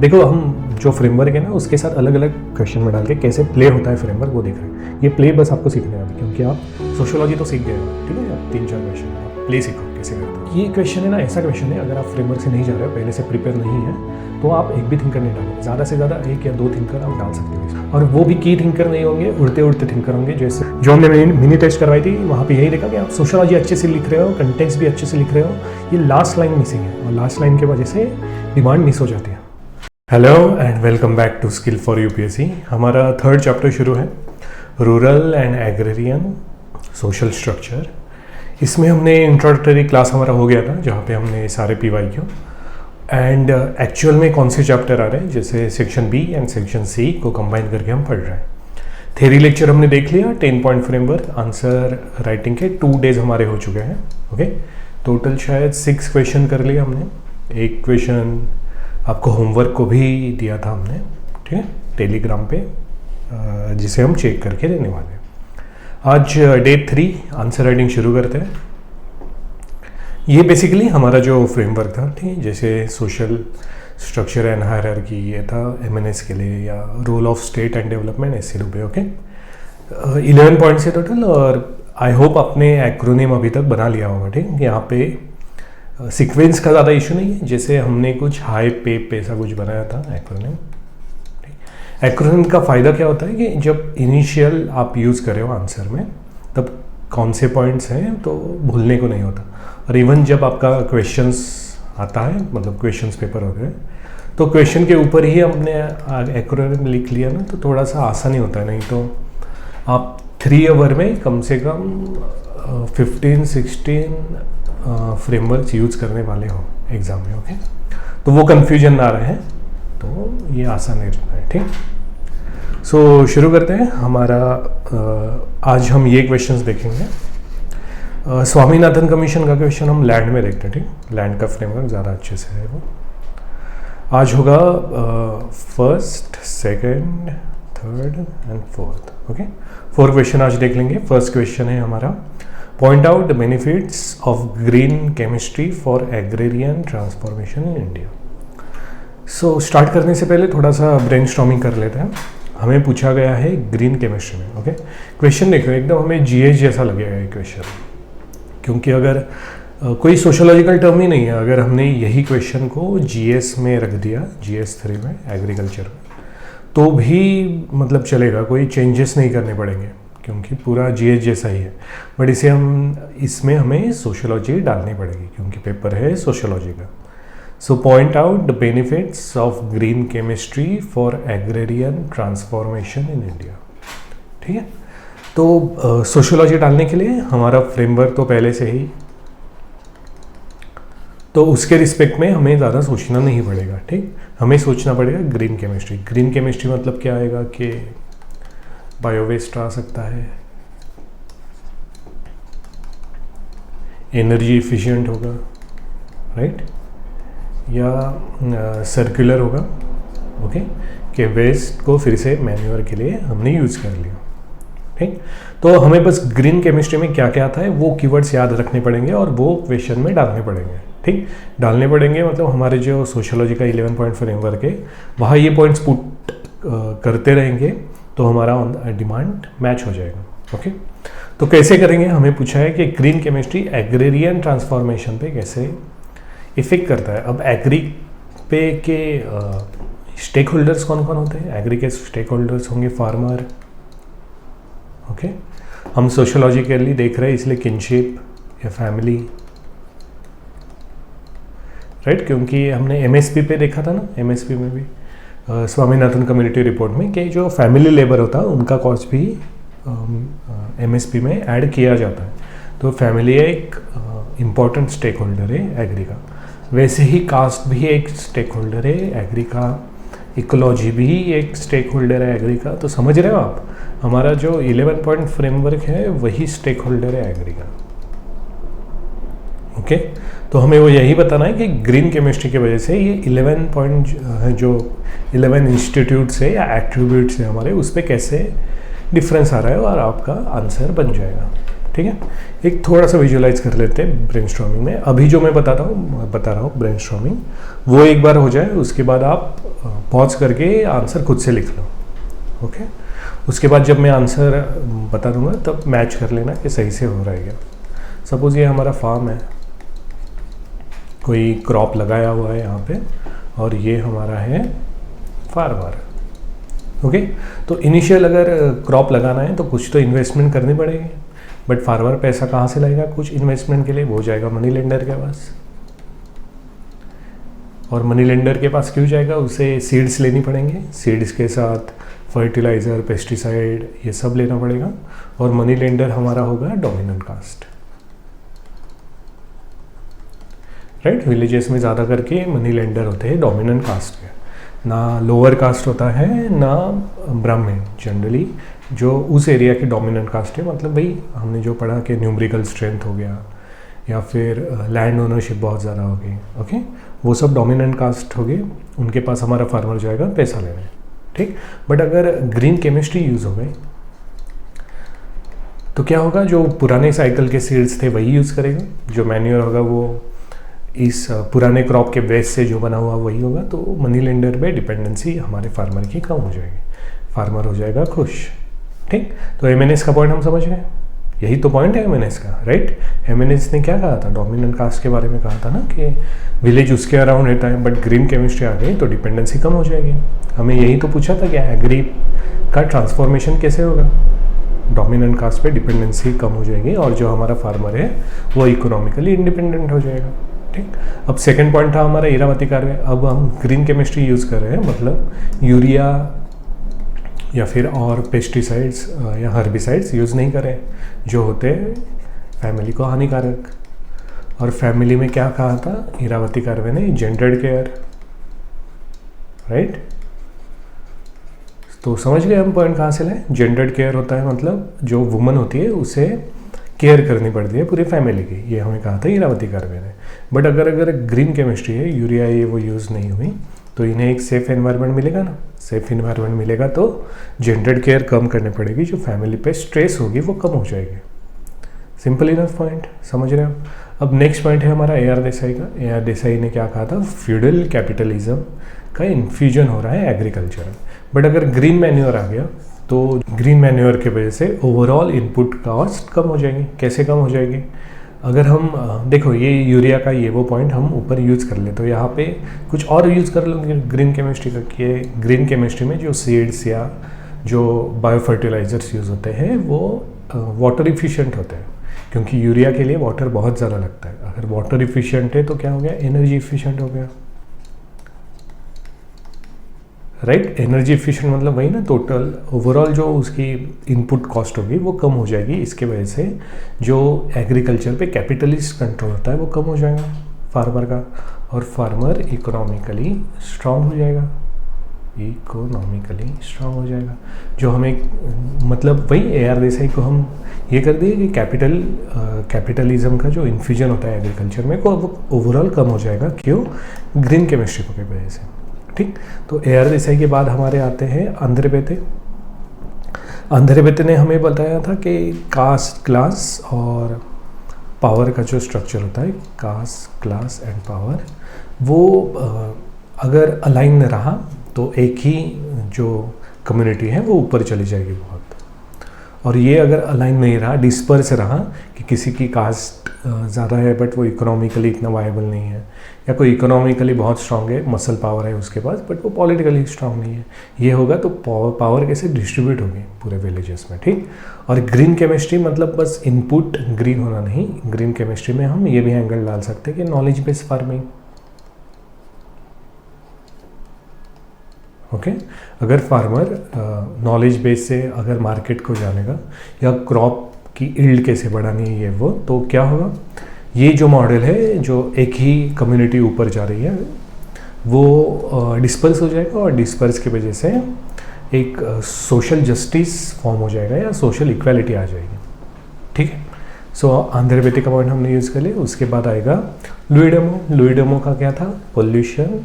देखो हम जो फ्रेमवर्क है ना उसके साथ अलग अलग क्वेश्चन में डाल के कैसे प्ले होता है फ्रेमवर्क वो देख रहे हैं। ये प्ले बस आपको सीखना है अभी, क्योंकि आप सोशियोलॉजी तो सीख गए हो, ठीक है। आप 3-4 क्वेश्चन आप प्ले सीखो कैसे करते हैं। ये क्वेश्चन है ना, ऐसा क्वेश्चन है अगर आप फ्रेमवर्क से नहीं जा रहे हो, पहले से प्रिपेयर नहीं है, तो आप एक भी थिंकर नहीं डालोगे, ज़्यादा से ज़्यादा 1 या 2 थिंकर आप डाल सकते हो। और वो भी की थिंकर नहीं होंगे, उड़ते उड़ते थिंकर होंगे। जैसे जो हमने मिनी टेस्ट करवाई थी वहाँ पे यही देखा कि आप सोशियोलॉजी अच्छे से लिख रहे हो, कंटेक्स्ट भी अच्छे से लिख रहे हो, ये लास्ट लाइन मिसिंग है और लास्ट लाइन की वजह से डिमांड मिस हो जाती है। Hello and welcome back to skill for UPSC. हमारा 3rd चैप्टर शुरू है, rural and agrarian social structure. इसमें हमने इंट्रोडक्टरी क्लास हमारा हो गया था, जहाँ पे हमने सारे PYQ एंड एक्चुअल में कौन से चैप्टर आ रहे हैं, जैसे section B and section C को कंबाइन करके हम पढ़ रहे हैं। थ्योरी लेक्चर हमने देख लिया, 10 पॉइंट फ्रेमवर्क, आंसर राइटिंग के 2 डेज हमारे हो चुके हैं। ओके, टोटल शायद 6 क्वेश्चन कर लिया हमने। एक क्वेश्चन आपको होमवर्क को भी दिया था हमने, ठीक है, टेलीग्राम पे, जिसे हम चेक करके देने वाले हैं। आज डे 3 आंसर राइटिंग शुरू करते हैं। ये बेसिकली हमारा जो फ्रेमवर्क था, ठीक है, जैसे सोशल स्ट्रक्चर एंड हायरार्की, ये था MNS के लिए, या role of state and development ऐसे रूप है। ओके, 11 पॉइंट्स है टोटल, और आई होप आपने एक्रोनिम अभी तक बना लिया होगा, ठीक है। यहाँ पे सीक्वेंस का ज़्यादा इशू नहीं है, जैसे हमने कुछ हाई पेप ऐसा कुछ बनाया था एक्रोनिम। एक्रोनिम का फ़ायदा क्या होता है कि जब इनिशियल आप यूज़ कर रहे हो आंसर में, तब कौन से पॉइंट्स हैं तो भूलने को नहीं होता। और इवन जब आपका क्वेश्चंस आता है, मतलब क्वेश्चंस पेपर होते हैं, तो क्वेश्चन के ऊपर ही हमने एक्रोनिम लिख लिया ना, तो थोड़ा सा आसानी होता है। नहीं तो आप 3 आवर में कम से कम 15-16 फ्रेमवर्क्स यूज़ करने वाले हो एग्ज़ाम में। ओके, तो वो कन्फ्यूजन ना रहे, तो ये आसान रहता है, ठीक। सो शुरू करते हैं हमारा। आज हम ये क्वेश्चंस देखेंगे। स्वामीनाथन कमीशन का क्वेश्चन हम लैंड में देखते हैं, ठीक। लैंड का फ्रेमवर्क ज़्यादा अच्छे से है वो। आज होगा 1st, 2nd, 3rd and 4th। Okay, 4 question आज देख लेंगे। फर्स्ट क्वेश्चन है हमारा, point out the benefits of green chemistry for agrarian transformation in India. So start करने से पहले थोड़ा सा ब्रेनस्टॉर्मिंग कर लेते हैं। हमें पूछा गया है ग्रीन केमिस्ट्री में। ओके, क्वेश्चन देखो, एकदम हमें GS जैसा लगेगा ये क्वेश्चन, क्योंकि अगर कोई सोशोलॉजिकल टर्म ही नहीं है, अगर हमने यही क्वेश्चन को GS में रख दिया, GS 3 में एग्रीकल्चर में, तो भी मतलब चलेगा, कोई चेंजेस नहीं करने पड़ेंगे, क्योंकि पूरा GS जैसा ही है। बट इसमें हमें सोशोलॉजी डालनी पड़ेगी, क्योंकि पेपर है सोशोलॉजी का। So point out the benefits of green chemistry for agrarian transformation in India, ठीक है। तो सोशोलॉजी डालने के लिए हमारा फ्रेमवर्क तो पहले से ही, तो उसके रिस्पेक्ट में हमें ज़्यादा सोचना नहीं पड़ेगा, ठीक। हमें सोचना पड़ेगा ग्रीन केमिस्ट्री। ग्रीन केमिस्ट्री मतलब क्या आएगा कि बायोवेस्ट आ सकता है, एनर्जी इफिशिएंट होगा, राइट, या सर्कुलर होगा। ओके, कि वेस्ट को फिर से मैन्योर के लिए हमने यूज़ कर लिया, ठीक। तो हमें बस ग्रीन केमिस्ट्री में क्या क्या आता है वो कीवर्ड्स याद रखने पड़ेंगे और वो क्वेश्चन में डालने पड़ेंगे, ठीक। डालने पड़ेंगे मतलब हमारे जो सोशियोलॉजी का 11 पॉइंट फ्रेमवर्क है, वहाँ ये पॉइंट्स पुट करते रहेंगे, तो हमारा डिमांड मैच हो जाएगा। ओके, तो कैसे करेंगे, हमें पूछा है कि ग्रीन केमिस्ट्री एग्रेरियन ट्रांसफॉर्मेशन पे कैसे इफेक्ट करता है। अब एग्री पे के स्टेक होल्डर्स कौन कौन होते हैं? एग्री के स्टेक होल्डर्स होंगे फार्मर। ओके, हम सोशियोलॉजिकली देख रहे हैं इसलिए किनशिप या फैमिली, राइट, क्योंकि हमने MSP पे देखा था ना, MSP में भी स्वामीनाथन कम्युनिटी रिपोर्ट में कि जो फैमिली लेबर होता है उनका कॉस्ट भी MSP में ऐड किया जाता है। तो फैमिली एक इम्पॉर्टेंट स्टेक होल्डर है एग्री का। वैसे ही कास्ट भी एक स्टेक होल्डर है एग्री का, इकोलॉजी भी एक स्टेक होल्डर है एग्री का। तो समझ रहे हो आप, हमारा जो 11 पॉइंट फ्रेमवर्क है वही स्टेक होल्डर है एग्री का। ओके, तो हमें वो यही बताना है कि ग्रीन केमिस्ट्री की वजह से ये 11 पॉइंट है, जो 11 इंस्टीट्यूट्स है या एट्रीब्यूट्स है हमारे, उस पर कैसे डिफरेंस आ रहा है और आपका आंसर बन जाएगा, ठीक है। एक थोड़ा सा विजुअलाइज कर लेते हैं ब्रेनस्टॉर्मिंग में। अभी जो मैं बता रहा हूँ ब्रेनस्टॉर्मिंग, वो एक बार हो जाए, उसके बाद आप पॉज करके आंसर खुद से लिख लो। ओके, उसके बाद जब मैं आंसर बता दूंगा तब मैच कर लेना कि सही से हो रहा है क्या। सपोज़ ये हमारा फार्म है, कोई क्रॉप लगाया हुआ है यहाँ पे, और ये हमारा है फार्मर। ओके, तो इनिशियल अगर क्रॉप लगाना है तो कुछ तो इन्वेस्टमेंट करनी पड़ेगी, बट फार्मर पैसा कहाँ से लाएगा कुछ इन्वेस्टमेंट के लिए? वो जाएगा मनी लेंडर के पास। और मनी लेंडर के पास क्यों जाएगा? उसे सीड्स लेनी पड़ेंगे, सीड्स के साथ फर्टिलाइज़र, पेस्टिसाइड, ये सब लेना पड़ेगा। और मनी लेंडर हमारा होगा डोमिनेंट कास्ट, राइट। विलेजेस में ज़्यादा करके मनी लेंडर होते हैं डोमिनेंट कास्ट के, ना लोअर कास्ट होता है ना ब्राह्मण। जनरली जो उस एरिया की डोमिनेंट कास्ट है, मतलब भाई हमने जो पढ़ा कि न्यूमेरिकल स्ट्रेंथ हो गया या फिर लैंड ओनरशिप बहुत ज़्यादा हो गई, ओके, वो सब डोमिनेंट कास्ट हो गए, उनके पास हमारा फार्मर जाएगा पैसा लेने, ठीक। बट अगर ग्रीन केमिस्ट्री यूज़ हो गई तो क्या होगा? जो पुराने साइकिल के सीड्स थे वही यूज़ करेगा, जो मैन्योर होगा वो इस पुराने क्रॉप के बेस से जो बना हुआ वही होगा। तो मनी लेंडर पे डिपेंडेंसी हमारे फार्मर की कम हो जाएगी, फार्मर हो जाएगा खुश, ठीक। तो एमएनएस का पॉइंट हम समझ गए, यही तो पॉइंट है एमएनएस का, राइट। एमएनएस ने क्या कहा था? डोमिनेंट कास्ट के बारे में कहा था ना कि विलेज उसके अराउंड रहता है, बट ग्रीन केमिस्ट्री आ गई तो डिपेंडेंसी कम हो जाएगी। हमें यही तो पूछा था कि एग्री का ट्रांसफॉर्मेशन कैसे होगा? डोमिनेंट कास्ट पे डिपेंडेंसी कम हो जाएगी और जो हमारा फार्मर है वो इकोनॉमिकली इंडिपेंडेंट हो जाएगा, ठीक। अब सेकंड पॉइंट था हमारा इरावती कार्य। अब हम ग्रीन केमिस्ट्री यूज़ कर रहे हैं, मतलब यूरिया या फिर और पेस्टिसाइड्स या हर्बिसाइड्स यूज़ नहीं करें जो होते हैं फैमिली को हानिकारक। और फैमिली में क्या कहा था इरावती कार्य ने? Gendered care, right. तो समझ गए हम पॉइंट कहाँ से लाए? जेंडर्ड केयर होता है मतलब जो वुमन होती है उसे केयर करनी पड़ती है पूरी फैमिली की, ये हमें कहा था इरावती कार्य ने। बट अगर ग्रीन केमिस्ट्री है, यूरिया ये वो यूज़ नहीं हुई, तो इन्हें एक सेफ एनवायरनमेंट मिलेगा ना। सेफ एनवायरनमेंट मिलेगा तो जेंडर्ड केयर कम करनी पड़ेगी, जो फैमिली पे स्ट्रेस होगी वो कम हो जाएगी। सिंपल इनफ पॉइंट, समझ रहे हो? अब नेक्स्ट पॉइंट है हमारा ए आर देसाई का। ए आर देसाई ने क्या कहा था? फ्यूडल कैपिटलिज्म का इन्फ्यूजन हो रहा है एग्रीकल्चर में। बट अगर ग्रीन मैन्योर आ गया तो ग्रीन मैन्योर की वजह से ओवरऑल इनपुट कॉस्ट कम हो जाएगी। कैसे कम हो जाएगी? अगर हम देखो ये यूरिया का ये वो पॉइंट हम ऊपर यूज़ कर ले, तो यहाँ पे कुछ और यूज़ कर लो ग्रीन केमिस्ट्री का, कि ग्रीन केमिस्ट्री में जो सीड्स या जो बायो फर्टिलाइजर्स यूज़ होते हैं वो वाटर इफिशिएंट होते हैं, क्योंकि यूरिया के लिए वाटर बहुत ज़्यादा लगता है। अगर वाटर इफिशिएंट है तो क्या हो गया? एनर्जी इफिशिएंट हो गया, राइट। एनर्जी इफिशिएंट मतलब वही ना, टोटल ओवरऑल जो उसकी इनपुट कॉस्ट होगी वो कम हो जाएगी। इसके वजह से जो एग्रीकल्चर पे कैपिटलिस्ट कंट्रोल होता है वो कम हो जाएगा फार्मर का, और फार्मर इकोनॉमिकली स्ट्रांग हो जाएगा, इकोनॉमिकली स्ट्रांग हो जाएगा। जो हमें मतलब वही ए आर देसाई को हम ये कर दिए कि कैपिटलिज्म का जो इन्फ्यूजन होता है एग्रीकल्चर में वो ओवरऑल कम हो जाएगा। क्यों? ग्रीन केमिस्ट्री की वजह से, ठीक। तो ए आर देसाई के बाद हमारे आते हैं आंध्र बेते। आंध्र बेते ने हमें बताया था कि कास्ट, क्लास और पावर का जो स्ट्रक्चर होता है, कास्ट, क्लास एंड पावर, वो अगर अलाइन रहा तो एक ही जो कम्युनिटी है वो ऊपर चली जाएगी बहुत। और ये अगर अलाइन नहीं रहा, डिस्पर्स रहा कि किसी की कास्ट ज़्यादा है बट वो इकोनॉमिकली इतना वायबल नहीं है, या कोई इकोनॉमिकली बहुत स्ट्रांग है, मसल पावर है उसके पास बट वो पॉलिटिकली स्ट्रांग नहीं है, ये होगा तो पावर कैसे डिस्ट्रीब्यूट होगी पूरे विलेजेस में, ठीक। और ग्रीन केमिस्ट्री मतलब बस इनपुट ग्रीन होना नहीं, ग्रीन केमिस्ट्री में हम ये भी एंगल डाल सकते हैं कि नॉलेज बेस्ड फार्मिंग, ओके। अगर फार्मर नॉलेज बेस से अगर मार्केट को जानेगा या क्रॉप की यील्ड कैसे बढ़ानी है ये वो, तो क्या होगा? ये जो मॉडल है जो एक ही कम्युनिटी ऊपर जा रही है वो डिस्पर्स हो जाएगा, और डिस्पर्स की वजह से एक सोशल जस्टिस फॉर्म हो जाएगा या सोशल इक्वालिटी आ जाएगी, ठीक है। सो आंध्र बेते का पॉइंट हमने यूज़ कर लिया। उसके बाद आएगा लुइडेमो। लुइडेमो का क्या था? Pollution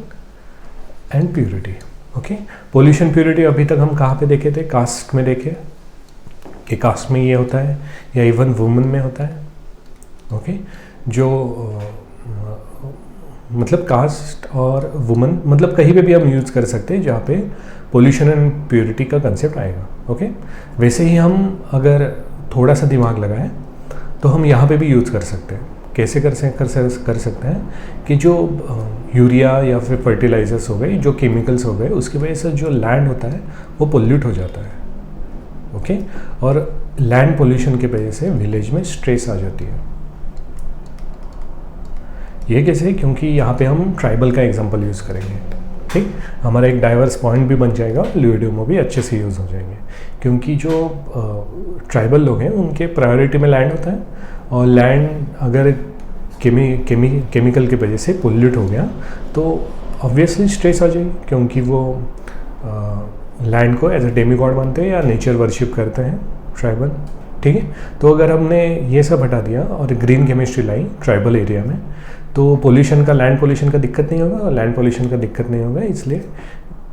and purity, okay. Pollution purity अभी तक हम कहाँ पे देखे थे? कास्ट में देखे कि कास्ट में ये होता है या इवन वुमेन में होता है, ओके। जो मतलब कास्ट और वुमन, मतलब कहीं पे भी हम यूज़ कर सकते हैं जहाँ पे पोल्यूशन एंड प्योरिटी का कंसेप्ट आएगा। ओके, वैसे ही हम अगर थोड़ा सा दिमाग लगाएं तो हम यहाँ पे भी यूज़ कर सकते हैं। कैसे कर सकते हैं कि जो यूरिया या फिर फर्टिलाइजर्स हो गए, जो केमिकल्स हो गए, उसकी वजह से जो लैंड होता है वो पोल्यूट हो जाता है। ओके, और लैंड पोल्यूशन की वजह से विलेज में स्ट्रेस आ जाती है। ये कैसे? क्योंकि यहाँ पे हम ट्राइबल का एग्जांपल यूज़ करेंगे। ठीक, हमारा एक डाइवर्स पॉइंट भी बन जाएगा, ल्यूडियोमो भी अच्छे से यूज़ हो जाएंगे, क्योंकि जो ट्राइबल लोग हैं उनके प्रायोरिटी में लैंड होता है, और लैंड अगर केमिकल की वजह से पोल्यूट हो गया तो ऑब्वियसली स्ट्रेस आ जाएगी, क्योंकि वो लैंड को एज ए डेमीगॉड मानते हैं या नेचर वर्शिप करते हैं ट्राइबल। ठीक है, तो अगर हमने ये सब हटा दिया और ग्रीन केमिस्ट्री लाई ट्राइबल एरिया में, तो पोल्यूशन का, लैंड पोल्यूशन का दिक्कत नहीं होगा, और लैंड पोल्यूशन का दिक्कत नहीं होगा, इसलिए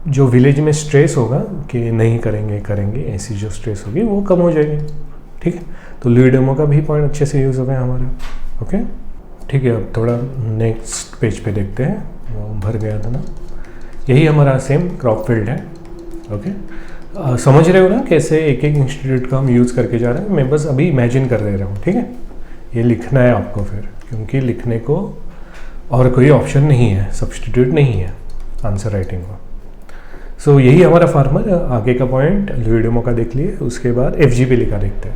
जो विलेज में स्ट्रेस होगा कि नहीं करेंगे ऐसी जो स्ट्रेस होगी वो कम हो जाएगी। ठीक है, तो ल्यूडियोमो का भी पॉइंट अच्छे से यूज़ हो गया हमारा। ओके, ठीक है, अब थोड़ा नेक्स्ट पेज पे देखते हैं, वो भर गया था ना, यही हमारा सेम क्रॉप फील्ड है। ओके, समझ रहे हो ना कैसे एक एक इंस्टीट्यूट का हम यूज़ करके जा रहे हैं। मैं बस अभी इमेजिन कर दे रहा हूँ। ठीक है, ये लिखना है आपको फिर, क्योंकि लिखने को और कोई ऑप्शन नहीं है, सब्स्टिट्यूट नहीं है आंसर राइटिंग का। सो यही हमारा फार्मर। आगे का पॉइंट ल्यूडियोमो का देख लिए, उसके बाद एफजीपी लिखा देखते हैं।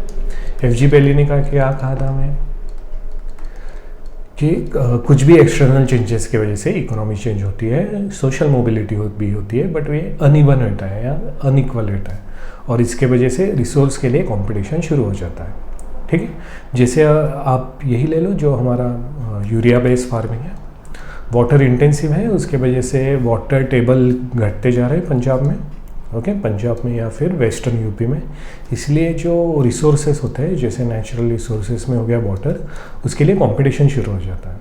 एफजीपी लेने का क्या कहा था हमें कि कुछ भी एक्सटर्नल चेंजेस की वजह से इकोनॉमी चेंज होती है, सोशल मोबिलिटी भी होती है, बट ये अनइवन होता है या अनइक्वल होता है, और इसके वजह से रिसोर्स के लिए कंपटीशन शुरू हो जाता है। ठीक है, जैसे आप यही ले लो, जो हमारा यूरिया बेस्ड फार्मिंग है, वाटर इंटेंसिव है, उसके वजह से वाटर टेबल घटते जा रहे हैं पंजाब में। ओके, पंजाब में या फिर वेस्टर्न यूपी में, इसलिए जो रिसोर्सेस होते हैं, जैसे नेचुरल रिसोर्सेस में हो गया वाटर, उसके लिए कंपटीशन शुरू हो जाता है,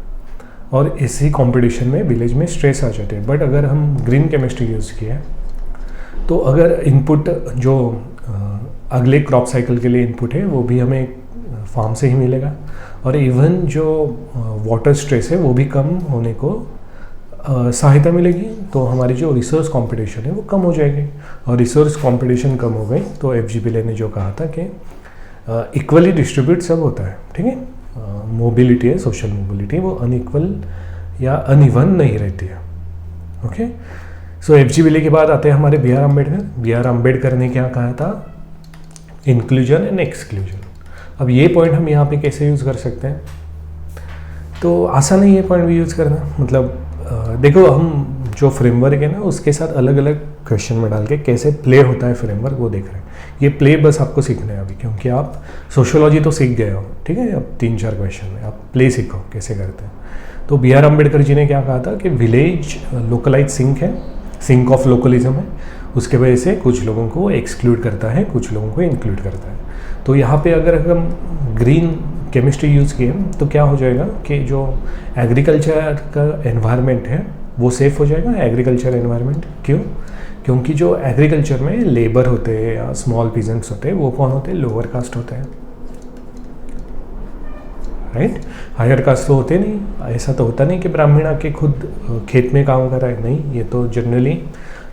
और इसी कंपटीशन में विलेज में स्ट्रेस आ जाते हैं। बट अगर हम ग्रीन केमिस्ट्री यूज़ किए तो अगर इनपुट जो अगले क्रॉप साइकिल के लिए इनपुट है वो भी हमें फार्म से ही मिलेगा, और इवन जो वाटर स्ट्रेस है वो भी कम होने को सहायता मिलेगी, तो हमारी जो रिसोर्स कंपटीशन है वो कम हो जाएगी, और रिसोर्स कंपटीशन कम हो गई तो एफजीपीएल ने जो कहा था कि इक्वली डिस्ट्रीब्यूट सब होता है। ठीक है, मोबिलिटी है, सोशल मोबिलिटी, वो अनइक्वल या अनइवन नहीं रहती है। ओके, सो एफजीपीएल के बाद आते हैं हमारे बी आर अम्बेडकर ने क्या कहा था? Inclusion and exclusion. अब ये पॉइंट हम यहाँ पे कैसे यूज़ कर सकते हैं? तो आसान है ये पॉइंट भी यूज़ करना। मतलब देखो, हम जो फ्रेमवर्क है ना उसके साथ अलग अलग क्वेश्चन में डाल के कैसे प्ले होता है फ्रेमवर्क वो देख रहे हैं। ये प्ले बस आपको सीखना है अभी, क्योंकि आप सोशियोलॉजी तो सीख गए हो। ठीक है, अब 3-4 क्वेश्चन में आप प्ले सीखो कैसे करते हैं। तो बी आर अम्बेडकर जी ने क्या कहा था कि विलेज लोकलाइज सिंक है, सिंक ऑफ लोकलिज्म है, उसके वजह से कुछ लोगों को एक्सक्लूड करता है, कुछ लोगों को इंक्लूड करता है। तो यहाँ पे अगर हम ग्रीन केमिस्ट्री यूज़ किए तो क्या हो जाएगा कि जो एग्रीकल्चर का एनवायरनमेंट है वो सेफ़ हो जाएगा। एग्रीकल्चर एनवायरनमेंट क्यों? क्योंकि जो एग्रीकल्चर में लेबर होते हैं या स्मॉल पीजेंट्स होते हैं वो कौन होते हैं? लोअर कास्ट होते हैं, राइट। हायर कास्ट तो होते नहीं। ऐसा तो होता नहीं कि ब्राह्मण आके खुद खेत में काम कर रहा है, नहीं, ये तो जनरली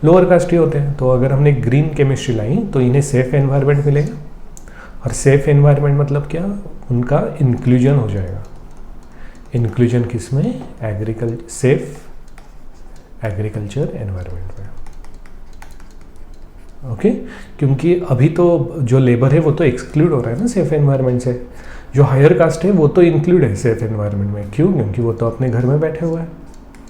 लोअर कास्ट ही होते हैं। तो अगर हमने ग्रीन केमिस्ट्री लाई तो इन्हें सेफ़ एनवायरनमेंट मिलेगा, और सेफ़ एनवायरनमेंट मतलब क्या? उनका इंक्लूजन हो जाएगा। इंक्लूजन किस में? सेफ एग्रीकल्चर एनवायरनमेंट में। ओके, क्योंकि अभी तो जो लेबर है वो तो एक्सक्लूड हो रहा है ना सेफ एनवायरनमेंट से, जो हायर कास्ट है वो तो इंक्लूड है सेफ एनवायरनमेंट में। क्यों? क्योंकि वो तो अपने घर में बैठे हुए हैं।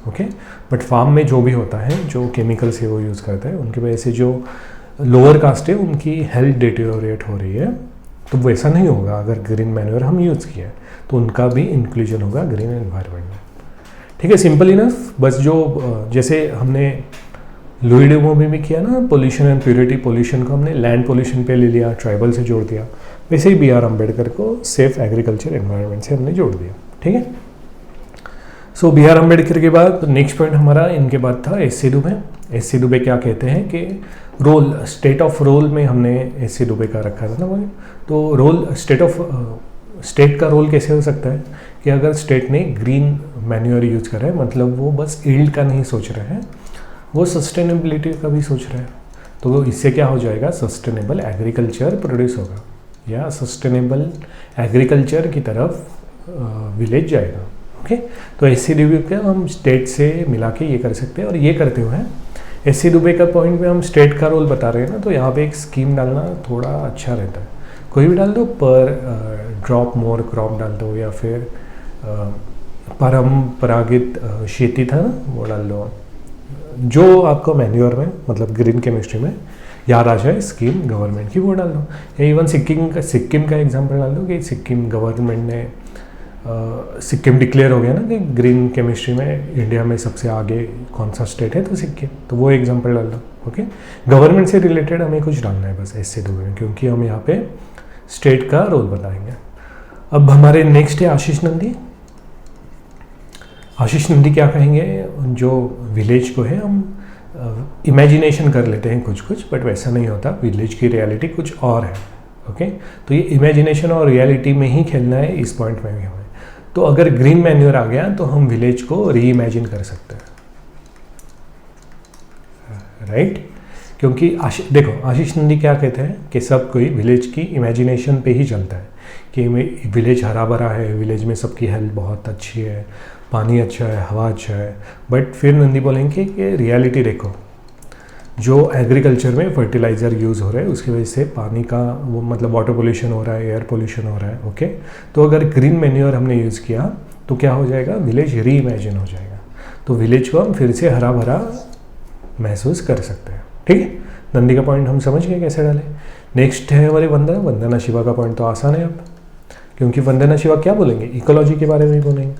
ओके, बट फार्म में जो भी होता है, जो केमिकल से वो यूज़ करता है, उनकी वजह से जो लोअर कास्ट है उनकी हेल्थ डिटेरियोरेट हो रही है। तो वैसा नहीं होगा अगर ग्रीन मैन्योर हम यूज़ किए, तो उनका भी इंक्लूजन होगा ग्रीन एनवायरनमेंट में। ठीक है, सिंपल इनफ। बस जो जैसे हमने ल्यूडियोमो में भी किया ना, पोल्यूशन एंड प्योरिटी, पोल्यूशन को हमने लैंड पोल्यूशन पे ले लिया, ट्राइबल से जोड़ दिया, वैसे ही बी आर अम्बेडकर को सेफ एग्रीकल्चर एनवायरनमेंट से हमने जोड़ दिया। ठीक है, सो बी आर अम्बेडकर के बाद नेक्स्ट पॉइंट हमारा इनके बाद था एस.सी. दुबे। एस.सी. दुबे क्या कहते हैं कि रोल, स्टेट ऑफ रोल में हमने एस.सी. दुबे का रखा था ना वो। तो रोल, स्टेट का रोल कैसे हो सकता है कि अगर स्टेट ने ग्रीन मैन्योर यूज करा है मतलब वो बस यील्ड का नहीं सोच रहे हैं, वो सस्टेनेबिलिटी का भी सोच रहे हैं। तो वो इससे क्या हो जाएगा, सस्टेनेबल एग्रीकल्चर प्रोड्यूस होगा या सस्टेनेबल एग्रीकल्चर की तरफ विलेज जाएगा। ओके, तो SCDB का हम स्टेट से मिला के ये कर सकते हैं। और ये करते हुए SCDB का पॉइंट में हम स्टेट का रोल बता रहे हैं ना, तो यहाँ पे एक स्कीम डालना थोड़ा अच्छा रहता है। कोई भी डाल दो, पर ड्रॉप मोर क्रॉप डाल दो, या फिर परंपरागत खेती था ना वो डाल दो, जो आपको मैन्योर में मतलब ग्रीन केमिस्ट्री में याद आ जाए स्कीम गवर्नमेंट की, वो डाल दो। या इवन सिक्किम का एग्जांपल डाल दो कि सिक्किम गवर्नमेंट ने सिक्किम डिक्लेयर हो गया ना कि ग्रीन केमिस्ट्री में इंडिया में सबसे आगे कौन सा स्टेट है, तो सिक्किम, तो वो एग्जांपल डाल दो। ओके, गवर्नमेंट से रिलेटेड हमें कुछ डालना है बस SCDB में, क्योंकि हम यहाँ पे स्टेट का रोल बताएंगे। अब हमारे नेक्स्ट है आशीष नंदी। आशीष नंदी क्या कहेंगे, जो विलेज को है हम इमेजिनेशन कर लेते हैं कुछ कुछ, बट वैसा नहीं होता, विलेज की रियलिटी कुछ और है। ओके, तो ये इमेजिनेशन और रियलिटी में ही खेलना है इस पॉइंट में भी हमें। तो अगर ग्रीन मैन्योर आ गया तो हम विलेज को री इमेजिन कर सकते हैं, राइट? क्योंकि देखो आशीष नंदी क्या कहते हैं कि सब कोई विलेज की इमेजिनेशन पे ही चलता है कि विलेज हरा भरा है, विलेज में सबकी हेल्थ बहुत अच्छी है, पानी अच्छा है, हवा अच्छा है। बट फिर नंदी बोलेंगे कि रियलिटी देखो, जो एग्रीकल्चर में फर्टिलाइज़र यूज़ हो रहा है उसकी वजह से पानी का वो मतलब वाटर पोल्यूशन हो रहा है, एयर पोल्यूशन हो रहा है। ओके, तो अगर ग्रीन मैन्योर हमने यूज़ किया तो क्या हो जाएगा, विलेज री इमेजिन हो जाएगा, तो विलेज को हम फिर से हरा भरा महसूस कर सकते हैं। ठीक है, नंदी का पॉइंट हम समझ गए कैसे डालें। नेक्स्ट है हमारे वंदना शिवा का पॉइंट तो आसान है अब, क्योंकि वंदना शिवा क्या बोलेंगे, इकोलॉजी के बारे में ही बोलेंगे,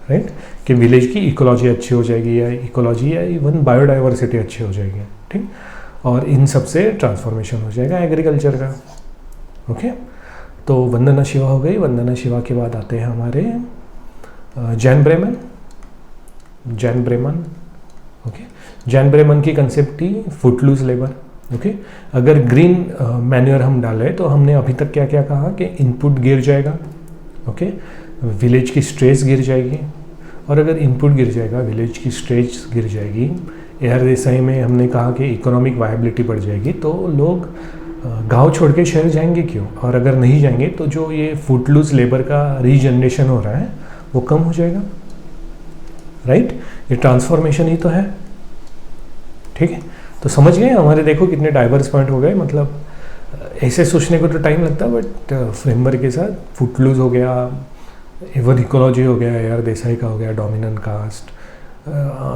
राइट? कि विलेज की इकोलॉजी अच्छी हो जाएगी, या इकोलॉजी या इवन बायोडाइवर्सिटी अच्छी हो जाएगी। ठीक, और इन सब से ट्रांसफॉर्मेशन हो जाएगा एग्रीकल्चर का। ओके, तो वंदना शिवा हो गई। वंदना शिवा के बाद आते हैं हमारे Jain Bremen. Okay, Jain Bremen की कंसेप्ट थी फुटलूज लेबर। ओके, अगर ग्रीन मैन्योर हम डालें तो हमने अभी तक क्या क्या कहा कि इनपुट गिर जाएगा। ओके, विलेज की स्ट्रेस गिर जाएगी, और अगर इनपुट गिर जाएगा, विलेज की स्ट्रेस गिर जाएगी, एयर देसाई में हमने कहा कि इकोनॉमिक वायबिलिटी बढ़ जाएगी, तो लोग गांव छोड़ के शहर जाएंगे क्यों? और अगर नहीं जाएंगे तो जो ये फुटलूज लेबर का रीजनरेशन हो रहा है वो कम हो जाएगा, राइट? ये ट्रांसफॉर्मेशन ही तो है। ठीक है, तो समझ गए हमारे, देखो कितने डाइवर्स पॉइंट हो गए। मतलब ऐसे सोचने को तो टाइम लगता है, बट फ्रेमवर्क के साथ फुटलूज हो गया, इवन इकोलॉजी हो गया, एयर देसाई का हो गया, dominant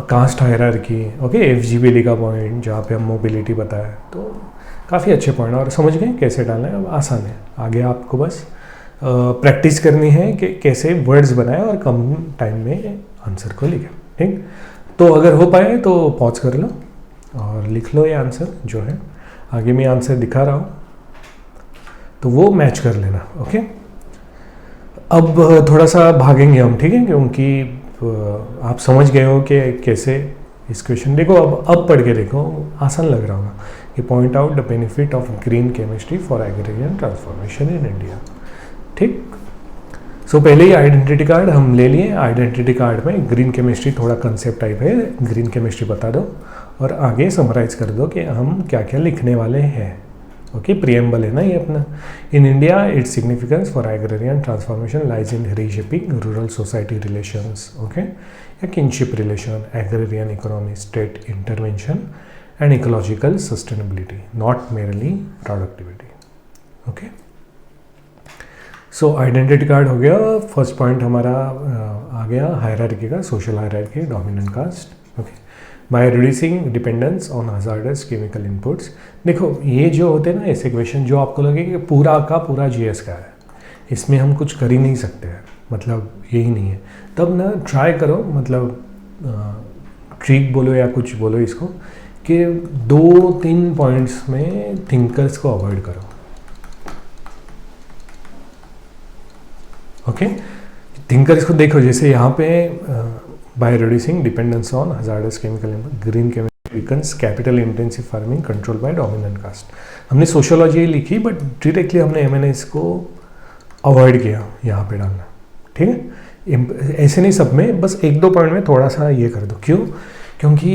caste hierarchy, okay, FGBD का पॉइंट जहाँ पे हम मोबिलिटी बताया, तो काफ़ी अच्छे पॉइंट। और समझ गए कैसे डालना है, अब आसान है। आगे आपको बस प्रैक्टिस करनी है कि कैसे वर्ड्स बनाए और कम टाइम में आंसर को लिखें। ठीक, तो अगर हो पाए तो पॉज कर लो और लिख लो ये आंसर जो है। आगे मैं आंसर दिखा रहा हूँ तो वो मैच कर लेना। ओके, अब थोड़ा सा भागेंगे हम, ठीक है, क्योंकि आप समझ गए हो कि कैसे इस क्वेश्चन, देखो अब पढ़ के देखो, आसान लग रहा होगा कि point out the benefit of green chemistry for agrarian transformation in India. ठीक, सो पहले ही आइडेंटिटी कार्ड हम ले लिए। आइडेंटिटी कार्ड में ग्रीन केमिस्ट्री थोड़ा कंसेप्ट टाइप है, ग्रीन केमिस्ट्री बता दो और आगे समराइज कर दो कि हम क्या क्या लिखने वाले हैं। ओके, प्रियम्बल है ना ये अपना। In India its significance for agrarian transformation lies in reshaping rural society relations, okay, या kinship relation, agrarian economy, state intervention and ecological sustainability, not merely productivity. Okay, so identity card हो गया। First point हमारा आ गया hierarchy का, social hierarchy, dominant caste. Okay, by reducing dependence on hazardous chemical inputs. देखो ये जो होते हैं ना ऐसे क्वेश्चन जो आपको लगे कि पूरा का पूरा GS का है, इसमें हम कुछ कर ही नहीं सकते हैं, मतलब यही नहीं है, तब ना ट्राई करो, मतलब ट्रिक बोलो या कुछ बोलो इसको, कि 2-3 पॉइंट्स में थिंकर्स को अवॉइड करो। ओके, थिंकर्स को देखो, जैसे यहाँ पे bye reducing dependence on hazardous chemical green chemicals, capital intensive farming, control by dominant caste. हमने सोशियोलॉजी लिखी बट डायरेक्टली हमने MNS को अवॉइड किया यहाँ पे डालना। ठीक है, ऐसे नहीं सब में, बस एक दो पॉइंट में थोड़ा सा ये कर दो। क्यों? क्योंकि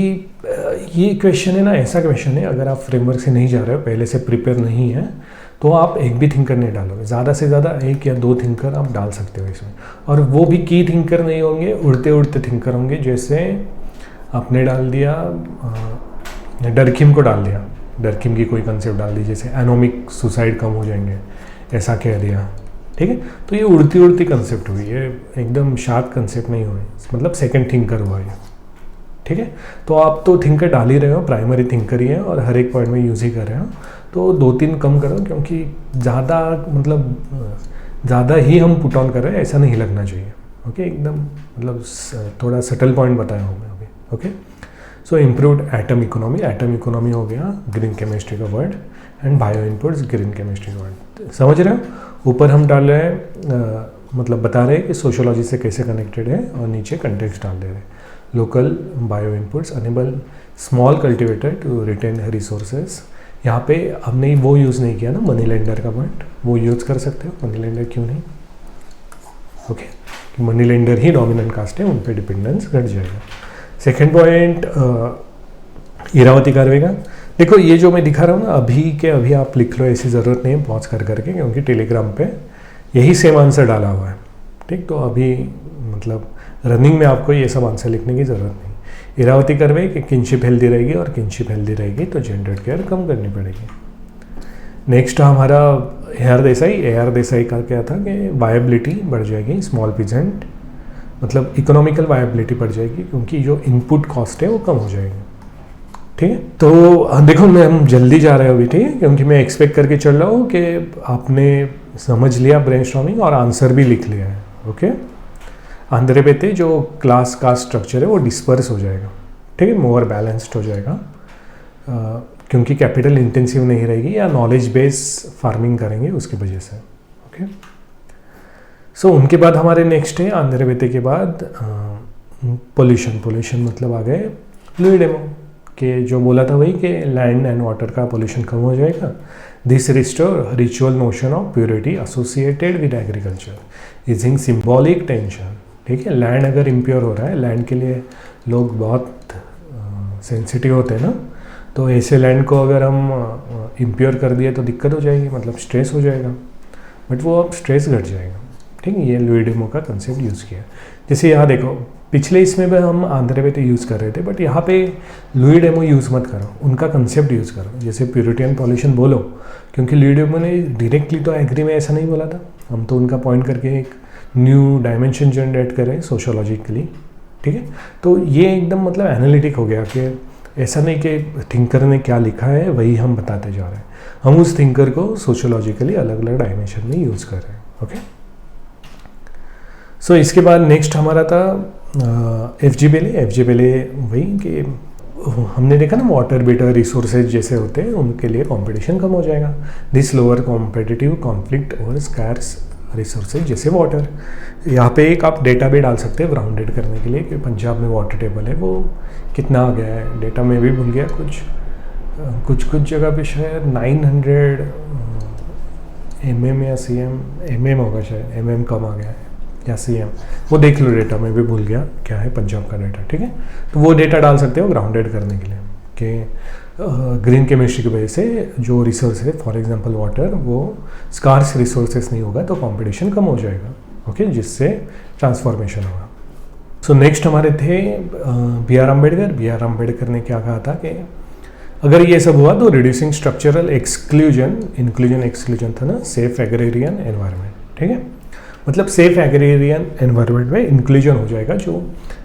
ये क्वेश्चन है ना, ऐसा क्वेश्चन है, अगर आप फ्रेमवर्क से नहीं जा रहे हो, पहले से प्रिपेयर नहीं है, तो आप एक भी थिंकर नहीं डालोगे, ज़्यादा से ज़्यादा एक या दो थिंकर आप डाल सकते हो इसमें, और वो भी की थिंकर नहीं होंगे, उड़ते उड़ते थिंकर होंगे। जैसे आपने डाल दिया डरकिम को डाल दिया, डरकिम की कोई कंसेप्ट डाल दी, जैसे एनोमिक सुसाइड कम हो जाएंगे, ऐसा कह दिया, ठीक है। तो ये उड़ती उड़ती कंसेप्ट हुई, ये एकदम शार्प कंसेप्ट नहीं हुई, मतलब सेकंड थिंकर हुआ ये, ठीक है। तो आप तो थिंकर डाल ही रहे हो, प्राइमरी थिंकर ही है, और हर एक पॉइंट में यूज़ ही कर रहे हो, तो 2-3 कम करो, क्योंकि ज़्यादा मतलब ज़्यादा ही हम पुट ऑन कर रहे हैं ऐसा नहीं लगना चाहिए। ओके, एकदम मतलब थोड़ा सटल पॉइंट बताया हूँ मैं अभी। ओके, सो इम्प्रूव्ड एटम इकोनॉमी हो गया ग्रीन केमिस्ट्री का word, and bio inputs green chemistry का वर्ड। समझ रहे हो? ऊपर हम डाल रहे हैं मतलब बता रहे हैं कि सोशियोलॉजी से कैसे कनेक्टेड है, और नीचे कंटेक्स्ट डाल दे रहे हैं। Local bio inputs enable small cultivator to retain resources. यहाँ पे हमने वो यूज़ नहीं किया ना मनी लेंडर का पॉइंट, वो यूज़ कर सकते हो, मनी लेंडर क्यों नहीं? ओके, मनी लेंडर ही डोमिनेंट कास्ट है, उन पे डिपेंडेंस घट जाएगा। सेकेंड पॉइंट इरावती कार्वे का। देखो ये जो मैं दिखा रहा हूँ ना, अभी के अभी आप लिख लो, ऐसी ज़रूरत नहीं है पॉज कर करके, क्योंकि टेलीग्राम पे यही सेम आंसर डाला हुआ है, ठीक। तो अभी मतलब रनिंग में आपको ये सब आंसर लिखने की ज़रूरत नहीं। इरावती करवे कि किनशिप हेल्दी रहेगी, और किनशिप हेल्दी रहेगी तो जेंडर केयर कम करनी पड़ेगी। नेक्स्ट हमारा AR देसाई का क्या था कि वायबिलिटी बढ़ जाएगी, स्मॉल पीजेंट मतलब इकोनॉमिकल वायबिलिटी बढ़ जाएगी, क्योंकि जो इनपुट कॉस्ट है वो कम हो जाएगी, ठीक है। तो देखो मैं हम जल्दी जा रहे हैं अभी, ठीक है, क्योंकि मैं एक्सपेक्ट करके चल रहा हूँ कि आपने समझ लिया ब्रेनस्टॉर्मिंग और आंसर भी लिख लिया है। ओके, आंध्र बेते जो क्लास का स्ट्रक्चर है वो डिस्पर्स हो जाएगा, ठीक है, मोर बैलेंस्ड हो जाएगा, क्योंकि कैपिटल इंटेंसिव नहीं रहेगी या नॉलेज बेस फार्मिंग करेंगे उसकी वजह से। ओके, सो उनके बाद हमारे नेक्स्ट है आंध्र बेते के बाद पोल्यूशन मतलब आ गए लुई डेमो के, जो बोला था वही कि लैंड एंड वाटर का पोल्यूशन कम हो जाएगा। This restore ritual notion of purity associated with agriculture using symbolic tension, ठीक है। लैंड अगर इम्प्योर हो रहा है, लैंड के लिए लोग बहुत सेंसिटिव होते हैं ना, तो ऐसे लैंड को अगर हम इम्प्योर कर दिए तो दिक्कत हो जाएगी, मतलब स्ट्रेस हो जाएगा, बट वो अब स्ट्रेस घट जाएगा, ठीक है। ये लुई डेमो का कंसेप्ट यूज़ किया। जैसे यहाँ देखो पिछले इसमें भी हम आंध्र बेते यूज़ कर रहे थे, बट यहाँ पे लुई डेमो यूज़ मत करो, उनका कंसेप्ट यूज़ करो। जैसे प्योरिटी एंड पॉल्यूशन बोलो, क्योंकि लुई डेमो ने डायरेक्टली तो एग्री में ऐसा नहीं बोला था, हम तो उनका पॉइंट करके एक न्यू डायमेंशन जनरेट करें सोशोलॉजिकली, ठीक है। तो ये एकदम मतलब एनालिटिक हो गया कि ऐसा नहीं कि थिंकर ने क्या लिखा है वही हम बताते जा रहे हैं, हम उस थिंकर को सोशोलॉजिकली अलग अलग डायमेंशन में यूज़ कर रहे हैं। ओके, सो इसके बाद नेक्स्ट हमारा था FG बेले वही कि हमने देखा ना वाटर बेटर रिसोर्सेज जैसे होते हैं उनके लिए कंपटीशन कम हो जाएगा। दिस लोअर कॉम्पिटिटिव कॉन्फ्लिक्ट और स्कार्स रिसोर्सेज जैसे वाटर। यहाँ पे एक आप डेटा भी डाल सकते हैं राउंडेड करने के लिए कि पंजाब में वाटर टेबल है वो कितना आ गया है, डेटा में भी भूल गया, कुछ जगह पे शायद 900 mm या cm, mm होगा शायद, mm कम आ गया है या cm, वो देख लो, डेटा में भी भूल गया क्या है पंजाब का डेटा, ठीक है। तो वो डेटा डाल सकते हो ग्राउंडेड करने के लिए कि ग्रीन केमिस्ट्री की वजह से जो रिसोर्स है फॉर एग्जांपल वाटर, वो स्कार्स रिसोर्सेस नहीं होगा तो कंपटीशन कम हो जाएगा, ओके, जिससे ट्रांसफॉर्मेशन होगा। सो नेक्स्ट हमारे थे BR अम्बेडकर ने क्या कहा था कि अगर ये सब हुआ तो रिड्यूसिंग स्ट्रक्चरल इंक्लूजन था ना, सेफ एग्रेरियन एनवायरनमेंट, ठीक है, मतलब सेफ एग्रेरियन एनवायरनमेंट में इंक्लूजन हो जाएगा जो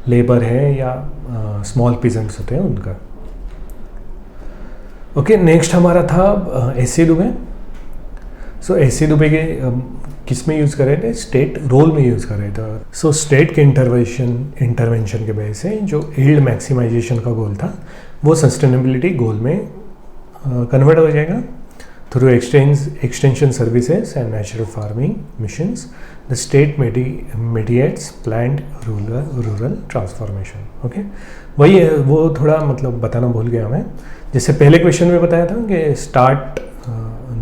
लेबर है या स्मॉल पीजेंट्स होते हैं उनका। ओके, नेक्स्ट हमारा था एस.सी. दुबे। सो एस.सी. दुबे के किस में यूज़ कर रहे थे, स्टेट रोल में यूज़ कर रहे थे। सो स्टेट के इंटरवेंशन के वजह से जो यील्ड मैक्सिमाइजेशन का गोल था वो सस्टेनेबिलिटी गोल में कन्वर्ट हो जाएगा through extension services and natural farming missions. The state mediates planned rural transformation. Okay, वही है, वो थोड़ा मतलब बताना भूल गया मैं। जैसे पहले क्वेश्चन में बताया था कि स्टार्ट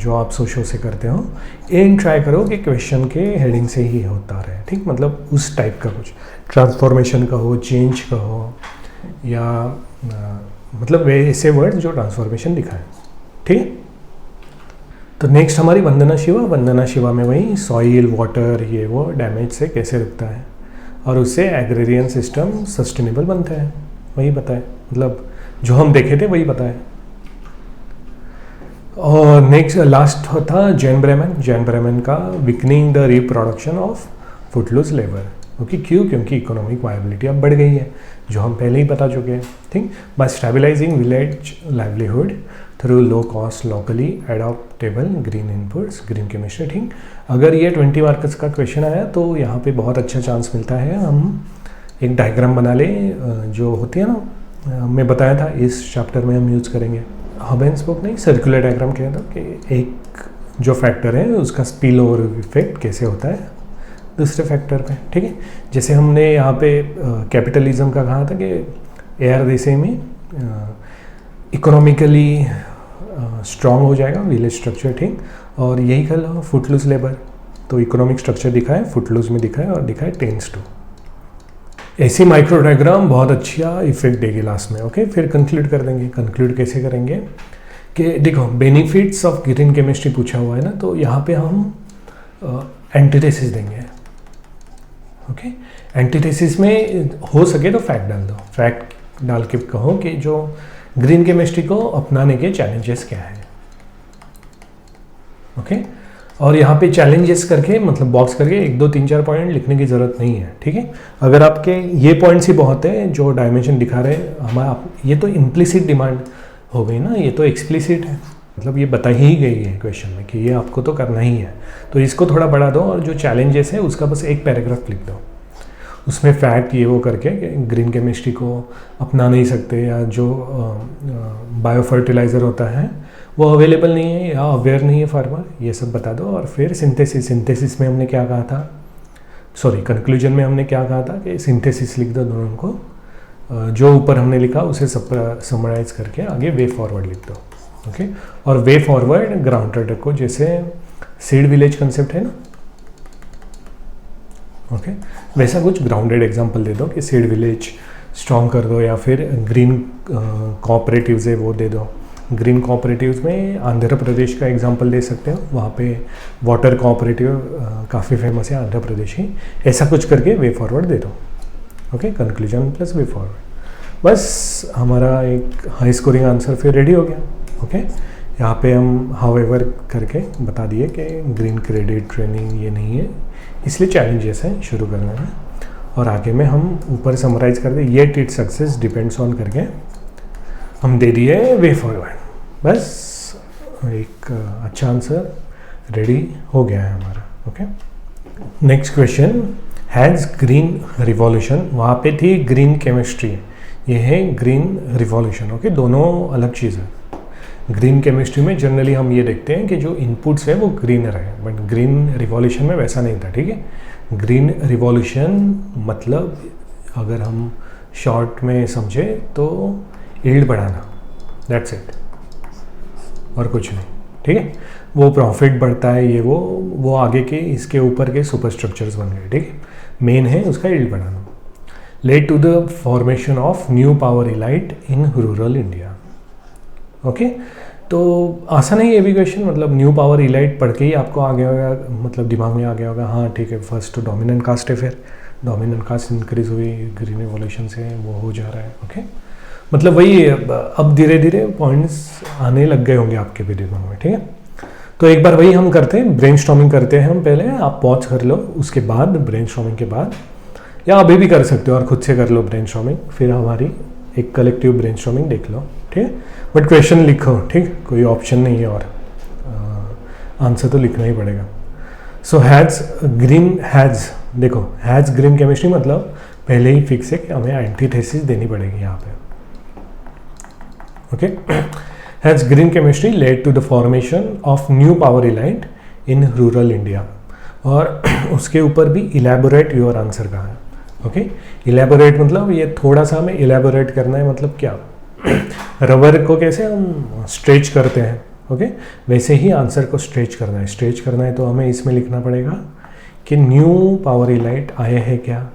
जो आप सोशो से करते हो, एम ट्राई करो कि क्वेश्चन के हेडिंग से ही होता रहे, ठीक, मतलब उस टाइप का कुछ ट्रांसफॉर्मेशन का हो, चेंज का हो, या मतलब ऐसे वर्ड जो ट्रांसफॉर्मेशन दिखाए, ठीक है। तो नेक्स्ट हमारी वंदना शिवा। वंदना शिवा में वही सॉइल, वाटर, ये वो डैमेज से कैसे रुकता है और उससे एग्रेरियन सिस्टम सस्टेनेबल बनता है, वही बताए, मतलब जो हम देखे थे वही बताए। और नेक्स्ट लास्ट था जैन ब्रेमन। जैन ब्रेमन का weakening the reproduction of footloose labour, okay, क्यों? क्योंकि इकोनॉमिक वायबिलिटी अब बढ़ गई है, जो हम पहले ही बता चुके हैं, ठीक। By stabilising village livelihood through low cost locally adaptable green inputs, green chemistry, ठीक। अगर ये 20 मार्क्स का क्वेश्चन आया तो यहाँ पे बहुत अच्छा चांस मिलता है हम एक डायग्राम बना लें, जो होती है ना, मैं बताया था इस चैप्टर में हम यूज़ करेंगे। हबेन्सबर्ग ने सर्कुलर डायग्राम किया था कि एक जो फैक्टर है उसका स्पिल ओवर इफेक्ट कैसे होता है दूसरे फैक्टर पे, ठीक है। जैसे हमने यहाँ पे कैपिटलिज्म का कहा था कि एयर देशे में इकोनॉमिकली स्ट्रॉन्ग हो जाएगा विलेज स्ट्रक्चर, ठीक। और यही कल फुटलूज लेबर, तो इकोनॉमिक स्ट्रक्चर दिखाए फुटलूज में दिखाए और दिखाए टेंस टू। ऐसी माइक्रो डायग्राम बहुत अच्छा इफेक्ट देगी लास्ट में, ओके। फिर कंक्लूड कर देंगे। कंक्लूड कैसे करेंगे कि देखो बेनिफिट्स ऑफ ग्रीन केमिस्ट्री पूछा हुआ है ना, तो यहाँ पे हम एंटीथेसिस देंगे, ओके। एंटीथेसिस में हो सके तो फैक्ट डाल दो, फैक्ट डाल के कहो कि जो ग्रीन केमिस्ट्री को अपनाने के चैलेंजेस क्या है, ओके। और यहाँ पे चैलेंजेस करके मतलब बॉक्स करके 1 2 3 4 पॉइंट लिखने की ज़रूरत नहीं है, ठीक है। अगर आपके ये पॉइंट्स ही बहुत है जो डायमेंशन दिखा रहे हैं हमारा, ये तो इम्प्लिसिट डिमांड हो गई ना, ये तो एक्सप्लिसिट है, मतलब ये बता ही गई है क्वेश्चन में कि ये आपको तो करना ही है। तो इसको थोड़ा बढ़ा दो और जो चैलेंजेस है उसका बस एक पैराग्राफ लिख दो, उसमें फैक्ट ये वो करके ग्रीन केमिस्ट्री को अपना नहीं सकते, या जो बायो फर्टिलाइज़र होता है वो अवेलेबल नहीं है या अवेयर नहीं है फार्मर, ये सब बता दो। और फिर सिंथेसिस में हमने क्या कहा था, सॉरी कंक्लूजन में हमने क्या कहा था कि सिंथेसिस लिख दो दोनों को, जो ऊपर हमने लिखा उसे समराइज करके आगे वे फॉरवर्ड लिख दो, ओके। और वे फॉरवर्ड ग्राउंडेड को, जैसे सीड विलेज कंसेप्ट है ना, ओके, वैसा कुछ ग्राउंडेड एग्जांपल दे दो कि सीड विलेज स्ट्रॉन्ग कर दो, या फिर ग्रीन कोऑपरेटिव्स है वो दे दो। ग्रीन कोऑपरेटिव्स में आंध्र प्रदेश का एग्जांपल दे सकते हो, वहाँ पे वाटर कोऑपरेटिव काफ़ी फेमस है आंध्र प्रदेश ही, ऐसा कुछ करके वे फॉरवर्ड दे दो, okay. Conclusion plus way forward, बस हमारा एक हाई स्कोरिंग आंसर फिर रेडी हो गया, ओके। यहाँ पे हम हाउएवर करके बता दिए कि ग्रीन क्रेडिट ट्रेनिंग ये नहीं है, इसलिए चैलेंजेस हैं शुरू करने में। और आगे में हम ऊपर समराइज कर दे, yet it success depends on करके हम दे दिए वे फॉरवर्ड, बस एक अच्छा आंसर रेडी हो गया है हमारा, okay. Next question, has green revolution, वहाँ पे थी ग्रीन केमिस्ट्री, ये है ग्रीन रिवॉल्यूशन, ओके, दोनों अलग चीज़ है। ग्रीन केमिस्ट्री में जनरली हम ये देखते हैं कि जो इनपुट्स है वो ग्रीनर है, बट ग्रीन रिवॉल्यूशन में वैसा नहीं था, ठीक है। ग्रीन रिवॉल्यूशन मतलब अगर हम शॉर्ट में समझे तो यील्ड बढ़ाना, दैट्स इट, और कुछ नहीं, ठीक है। वो प्रॉफिट बढ़ता है, ये वो आगे के इसके ऊपर के सुपर स्ट्रक्चर्स बन गए, ठीक है। मेन है उसका यील्ड बढ़ाना। Led to the formation of new power elite in rural India, okay. तो आसान है ये भी क्वेश्चन, मतलब न्यू पावर इलाइट पढ़ के ही आपको आ गया होगा, मतलब दिमाग में आ गया होगा, हाँ ठीक है, फर्स्ट तो डोमिनेंट कास्ट है, फिर डोमिनेंट कास्ट इंक्रीज हुई ग्रीन रिवॉल्यूशन से, वो हो जा रहा है, ओके। मतलब वही अब धीरे धीरे पॉइंट्स आने लग गए होंगे आपके भी दिमाग में, ठीक है। तो एक बार वही हम करते हैं, ब्रेनस्टॉर्मिंग करते हैं हम पहले, आप पॉज कर लो, उसके बाद ब्रेनस्टॉर्मिंग के बाद, या अभी भी कर सकते हो और खुद से कर लो ब्रेनस्टॉर्मिंग, फिर हमारी एक कलेक्टिव ब्रेनस्टॉर्मिंग देख लो, ठीक है। बट क्वेश्चन लिखो, ठीक, कोई ऑप्शन नहीं है और आंसर तो लिखना ही पड़ेगा। सो हैज़ ग्रीन, हैज़ देखो, हैज़ ग्रीन केमिस्ट्री मतलब पहले ही फिक्स है कि हमें एंटीथेसिस देनी पड़ेगी यहाँ पे, okay. Has green chemistry led to the formation of new power elite in rural India, और उसके ऊपर भी इलेबोरेट योर आंसर कहा है, ओके। इलेबोरेट मतलब ये थोड़ा सा हमें इलेबोरेट करना है, मतलब क्या, रबर को कैसे हम स्ट्रेच करते हैं, ओके। वैसे ही आंसर को स्ट्रेच करना है, स्ट्रेच करना है तो हमें इसमें लिखना पड़ेगा कि न्यू पावर इलाइट आए हैं क्या,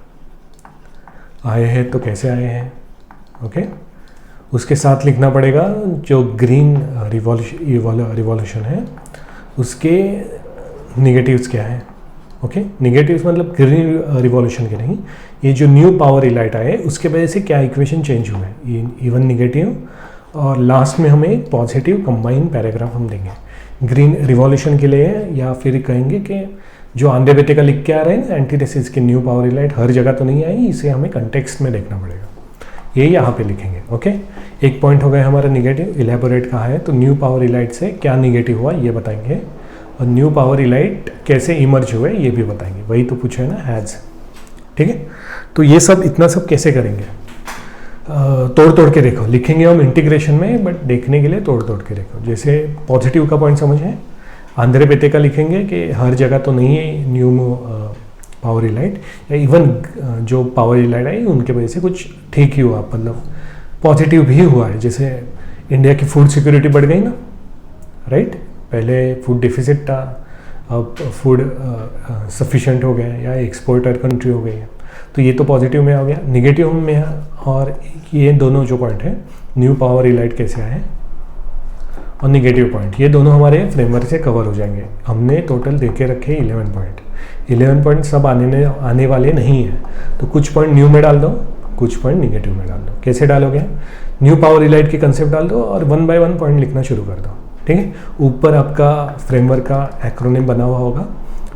आए हैं तो कैसे आए हैं, ओके। उसके साथ लिखना पड़ेगा जो ग्रीन रिवॉल्यूशन है उसके निगेटिव्स क्या हैं, ओके। निगेटिव्स मतलब ग्रीन रिवॉल्यूशन के नहीं, ये जो न्यू पावर इलाइट आए उसके वजह से क्या इक्वेशन चेंज हुए हैं, इवन निगेटिव, और लास्ट में हमें एक पॉजिटिव कंबाइन पैराग्राफ हम देंगे ग्रीन रिवॉल्यूशन के लिए, या फिर कहेंगे कि जो आंधे बेटे का लिख के आ रहे हैं एंटीथेसिस की न्यू पावर इलाइट हर जगह तो नहीं आई, इसे हमें कंटेक्स्ट में देखना पड़ेगा, ये यहाँ पे लिखेंगे, ओके। एक पॉइंट हो गया हमारा निगेटिव, इलेबोरेट कहा है तो न्यू पावर इलाइट से क्या निगेटिव हुआ ये बताएंगे, और न्यू पावर इलाइट कैसे इमर्ज हुए ये भी बताएंगे, वही तो पूछा है ना, हैज़, ठीक है। तो ये सब इतना सब कैसे करेंगे, तोड़ तोड़ के देखो, लिखेंगे हम इंटीग्रेशन में, बट देखने के लिए तोड़ तोड़ के देखो। जैसे पॉजिटिव का पॉइंट समझें, आंध्रे बेटे का लिखेंगे कि हर जगह तो नहीं है न्यू पावर इलाइट, या इवन जो पावर इलाइट आई उनके वजह से कुछ ठीक ही हुआ, मतलब पॉजिटिव भी हुआ है। जैसे इंडिया की फूड सिक्योरिटी बढ़ गई ना, राइट, पहले फूड डिफिसिट था, अब फूड सफिशेंट हो गया या एक्सपोर्टर कंट्री हो गई है, तो ये तो पॉजिटिव में आ गया। निगेटिव में है, और ये दोनों जो पॉइंट है न्यू पावर इलाइट कैसे आए और निगेटिव पॉइंट, ये दोनों हमारे फ्रेमवर्क से कवर हो जाएंगे। हमने टोटल देखे रखे 11 पॉइंट, 11 पॉइंट सब आने वाले नहीं हैं, तो कुछ पॉइंट न्यू में डाल दो, कुछ पॉइंट निगेटिव में डाल दो। कैसे डालोगे, न्यू पावर इलाइट के कंसेप्ट डाल दो और 1 बाय 1 पॉइंट लिखना शुरू कर दो, ठीक है। ऊपर आपका फ्रेमवर्क का एक्रोनिम बना हुआ होगा,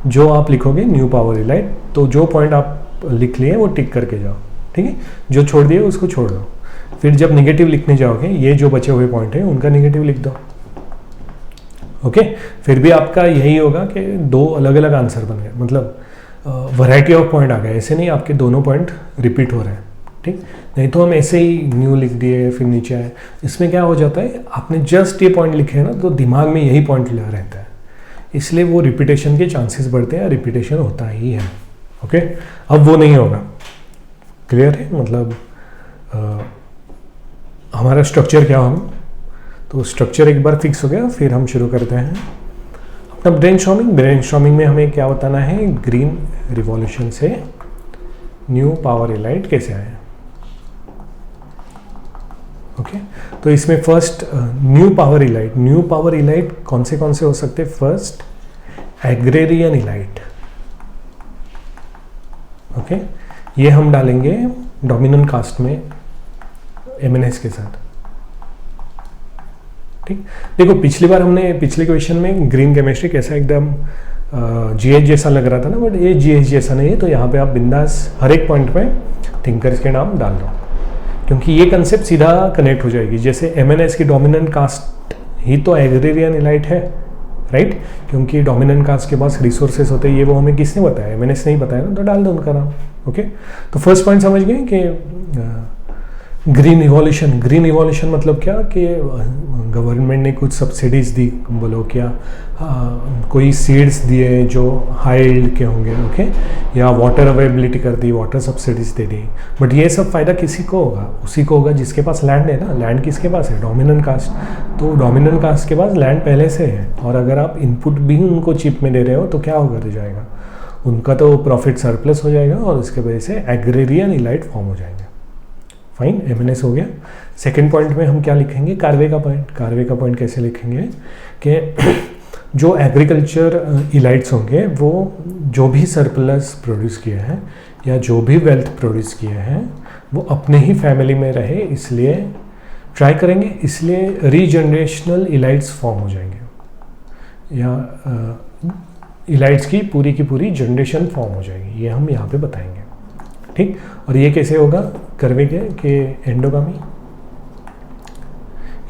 जो आप लिखोगे न्यू पावर इलाइट, तो जो पॉइंट आप लिख लिए वो टिक करके जाओ, ठीक है। जो छोड़ दिए उसको छोड़ दो। फिर जब निगेटिव लिखने जाओगे, ये जो बचे हुए पॉइंट है उनका निगेटिव लिख दो, ओके। फिर भी आपका यही होगा कि 2 अलग अलग आंसर बन गए, मतलब वैरायटी ऑफ पॉइंट आ गए, ऐसे नहीं आपके दोनों पॉइंट रिपीट हो रहे हैं, ठीक। नहीं तो हम ऐसे ही न्यू लिख दिए फिर नीचे आए, इसमें क्या हो जाता है, आपने जस्ट ये पॉइंट लिखे हैं ना तो दिमाग में यही पॉइंट लगा रहता है, इसलिए वो रिपीटेशन के चांसेस बढ़ते हैं, रिपीटेशन होता ही है, ओके। अब वो नहीं होगा, क्लियर है, मतलब हमारा स्ट्रक्चर क्या होगा, तो स्ट्रक्चर एक बार फिक्स हो गया, फिर हम शुरू करते हैं अपना ब्रेनस्टॉर्मिंग में हमें क्या बताना है, ग्रीन रिवॉल्यूशन से न्यू पावर इलाइट कैसे आए, ओके। तो इसमें फर्स्ट न्यू पावर इलाइट कौन से हो सकते, फर्स्ट एग्रेरियन इलाइट, ओके। ये हम डालेंगे डोमिनेंट कास्ट में एमएनएस के साथ, ठीक। देखो पिछली बार हमने पिछले क्वेश्चन में ग्रीन केमिस्ट्री कैसा एकदम जीएच जैसा लग रहा था ना, बट ये जीएच जैसा नहीं है, तो यहाँ पे आप बिंदास हर एक पॉइंट में थिंकर्स के नाम डाल दो, क्योंकि ये कंसेप्ट सीधा कनेक्ट हो जाएगी। जैसे एमएनएस की डोमिनेंट कास्ट ही तो एग्रेरियन इलाइट है, राइट, क्योंकि डोमिनेंट कास्ट के पास रिसोर्सेस होते हैं, ये वो हमें किसने बताया, एमएनएस नहीं बताया ना, तो डाल दो उनका नाम, ओके। तो फर्स्ट पॉइंट समझ गए कि ग्रीन इवोल्यूशन मतलब क्या कि गवर्नमेंट ने कुछ सब्सिडीज दी, बोलो क्या, कोई सीड्स दिए जो हाई यील्ड के होंगे, ओके, या वाटर अवेलेबिलिटी कर दी, वाटर सब्सिडीज दे दी, बट ये सब फायदा किसी को होगा, उसी को होगा जिसके पास लैंड है ना। लैंड किसके पास है, डोमिनेंट कास्ट, तो डोमिनेंट कास्ट के पास लैंड पहले से है, और अगर आप इनपुट भी उनको चिप में दे रहे हो तो क्या होकर जाएगा, उनका तो प्रॉफिट सरप्लस हो जाएगा, और उसके वजह से एग्रेरियन इलाइट फॉर्म हो जाएंगे। फाइन, एमएनएस हो गया। सेकंड पॉइंट में हम क्या लिखेंगे, कार्वे का पॉइंट कैसे लिखेंगे कि जो एग्रीकल्चर इलाइट्स होंगे वो जो भी सरप्लस प्रोड्यूस किए हैं या जो भी वेल्थ प्रोड्यूस किए हैं वो अपने ही फैमिली में रहे, इसलिए ट्राई करेंगे, इसलिए रीजनरेशनल इलाइट्स फॉर्म हो जाएंगे, या इलाइट्स की पूरी जनरेशन फॉर्म हो जाएगी, ये हम यहाँ पे बताएंगे, ठीक। और ये कैसे होगा, करवे के एंडोगामी